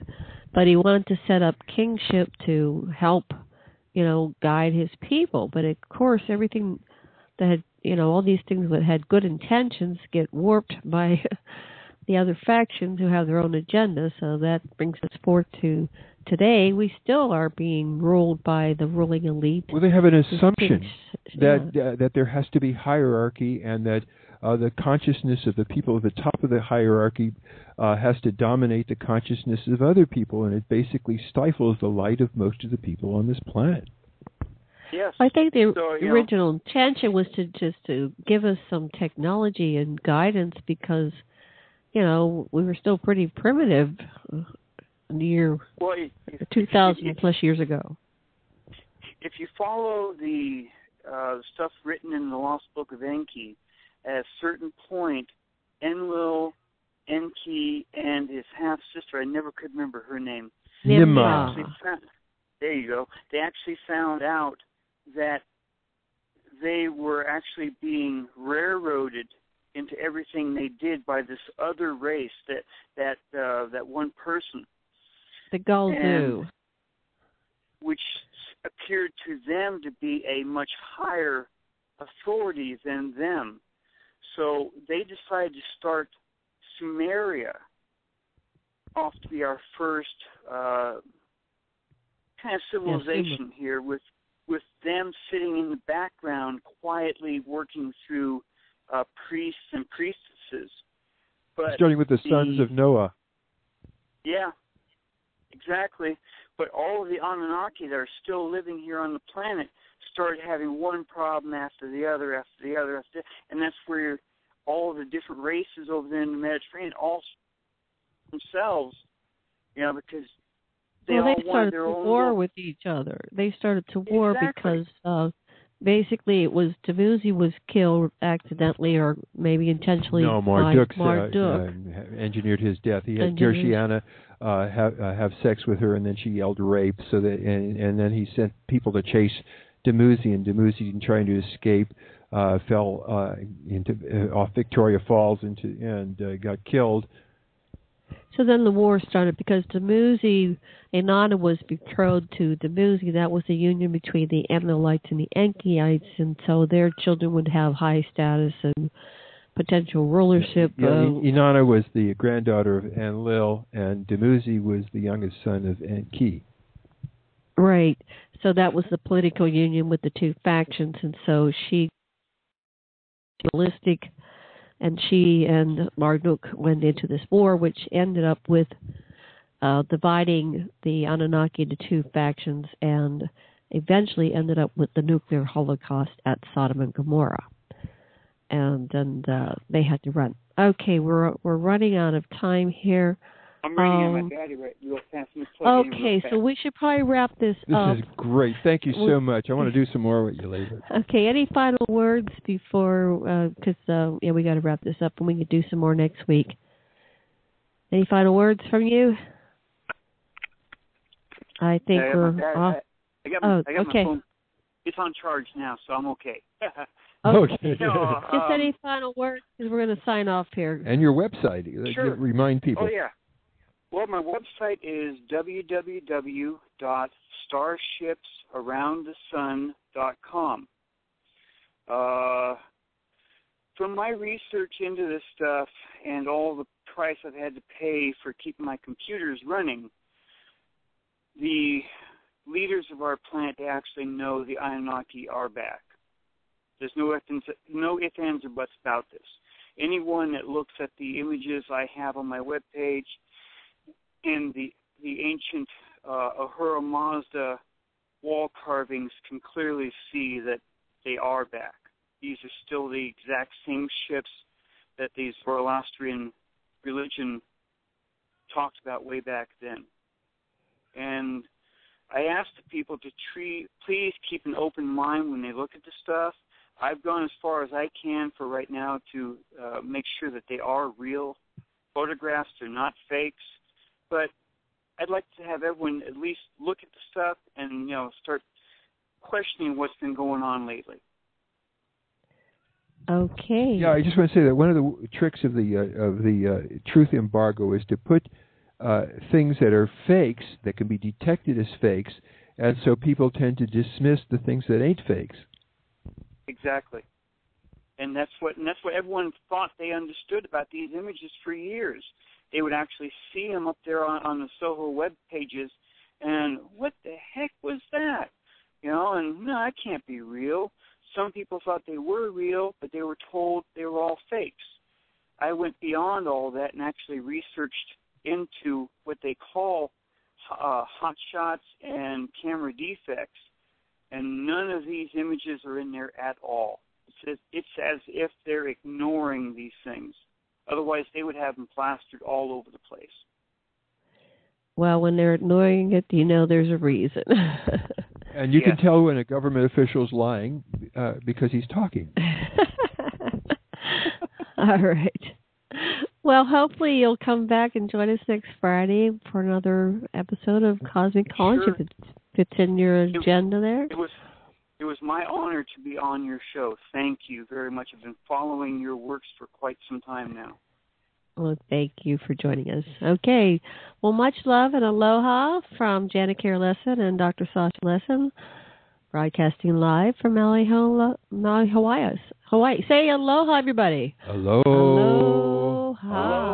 But he wanted to set up kingship to help, guide his people. But of course, everything that had all these things that had good intentions get warped by the other factions who have their own agenda. So that brings us forth to today. We still are being ruled by the ruling elite. Well, they have an assumption that there has to be hierarchy, and that the consciousness of the people at the top of the hierarchy has to dominate the consciousness of other people, and it basically stifles the light of most of the people on this planet. Yes. I think the original intention was to give us some technology and guidance, because, we were still pretty primitive in the year 2,000 plus years ago. If you follow the stuff written in the Lost Book of Enki, at a certain point, Enlil, Enki, and his half-sister, I never could remember her name. Nimrod. There you go. They actually found out that they were actually being railroaded into everything they did by this other race, that one person, the Galdu, which appeared to them to be a much higher authority than them. So they decided to start Sumeria off to be our first kind of civilization here, with them sitting in the background quietly working through priests and priestesses. But starting with the sons of Noah. Yeah, exactly. But all of the Anunnaki that are still living here on the planet started having one problem after the other, and that's where all the different races over there in the Mediterranean all themselves, because they started to war with each other. They started to war because basically it was Tammuz was killed accidentally or maybe intentionally. No, Marduk engineered his death. He had Gershiana have sex with her, and then she yelled rape. So that and then he sent people to chase Tammuz, and Tammuz, trying to escape, fell off Victoria Falls and got killed. So then the war started because Dumuzi, Inanna was betrothed to Dumuzi. That was a union between the Amalekites and the Enkyites, and so their children would have high status and potential rulership. Inanna was the granddaughter of Enlil, and Dumuzi was the youngest son of Enki. Right. So that was the political union with the two factions, and so she realistic. And she and Marduk went into this war, which ended up with dividing the Anunnaki into two factions, and eventually ended up with the nuclear holocaust at Sodom and Gomorrah. And then they had to run. Okay, we're running out of time here. I'm reading on my battery real fast. Okay, so we should probably wrap this up. This is great. Thank you so much. I want to do some more with you later. Okay, any final words before, because we got to wrap this up and we can do some more next week. Any final words from you? I think we're off. I got my phone. It's on charge now, so I'm okay. Okay. Just any final words, because we're going to sign off here. And your website. Sure. Remind people. Oh, yeah. Well, my website is www.starshipsaroundthesun.com. From my research into this stuff and all the price I've had to pay for keeping my computers running, the leaders of our planet actually know the Anunnaki are back. There's no ifs, ands, or buts about this. Anyone that looks at the images I have on my webpage and the ancient Ahura Mazda wall carvings can clearly see that they are back. These are still the exact same ships that the Zoroastrian religion talked about way back then. And I ask the people to please keep an open mind when they look at the stuff. I've gone as far as I can for right now to make sure that they are real photographs. They're not fakes. But I'd like to have everyone at least look at the stuff and, start questioning what's been going on lately. Okay. Yeah, I just want to say that one of the tricks of the truth embargo is to put things that are fakes that can be detected as fakes, and so people tend to dismiss the things that ain't fakes. Exactly, and that's what everyone thought they understood about these images for years. They would actually see them up there on the Soho web pages, and what the heck was that? And no, that can't be real. Some people thought they were real, but they were told they were all fakes. I went beyond all that and actually researched into what they call hot shots and camera defects, and none of these images are in there at all. It's as if they're ignoring these things. Otherwise, they would have them plastered all over the place. Well, when they're ignoring it, there's a reason. And you can tell when a government official's lying because he's talking. All right. Well, hopefully you'll come back and join us next Friday for another episode of Cosmic College, if it fits in your agenda there. It was my honor to be on your show. Thank you very much. I've been following your works for quite some time now. Well, thank you for joining us. Okay. Well, much love and aloha from Janet Kira Lessin and Dr. Sasha Lessin, broadcasting live from Maui, Hawaii. Say aloha, everybody. Aloha. Aloha.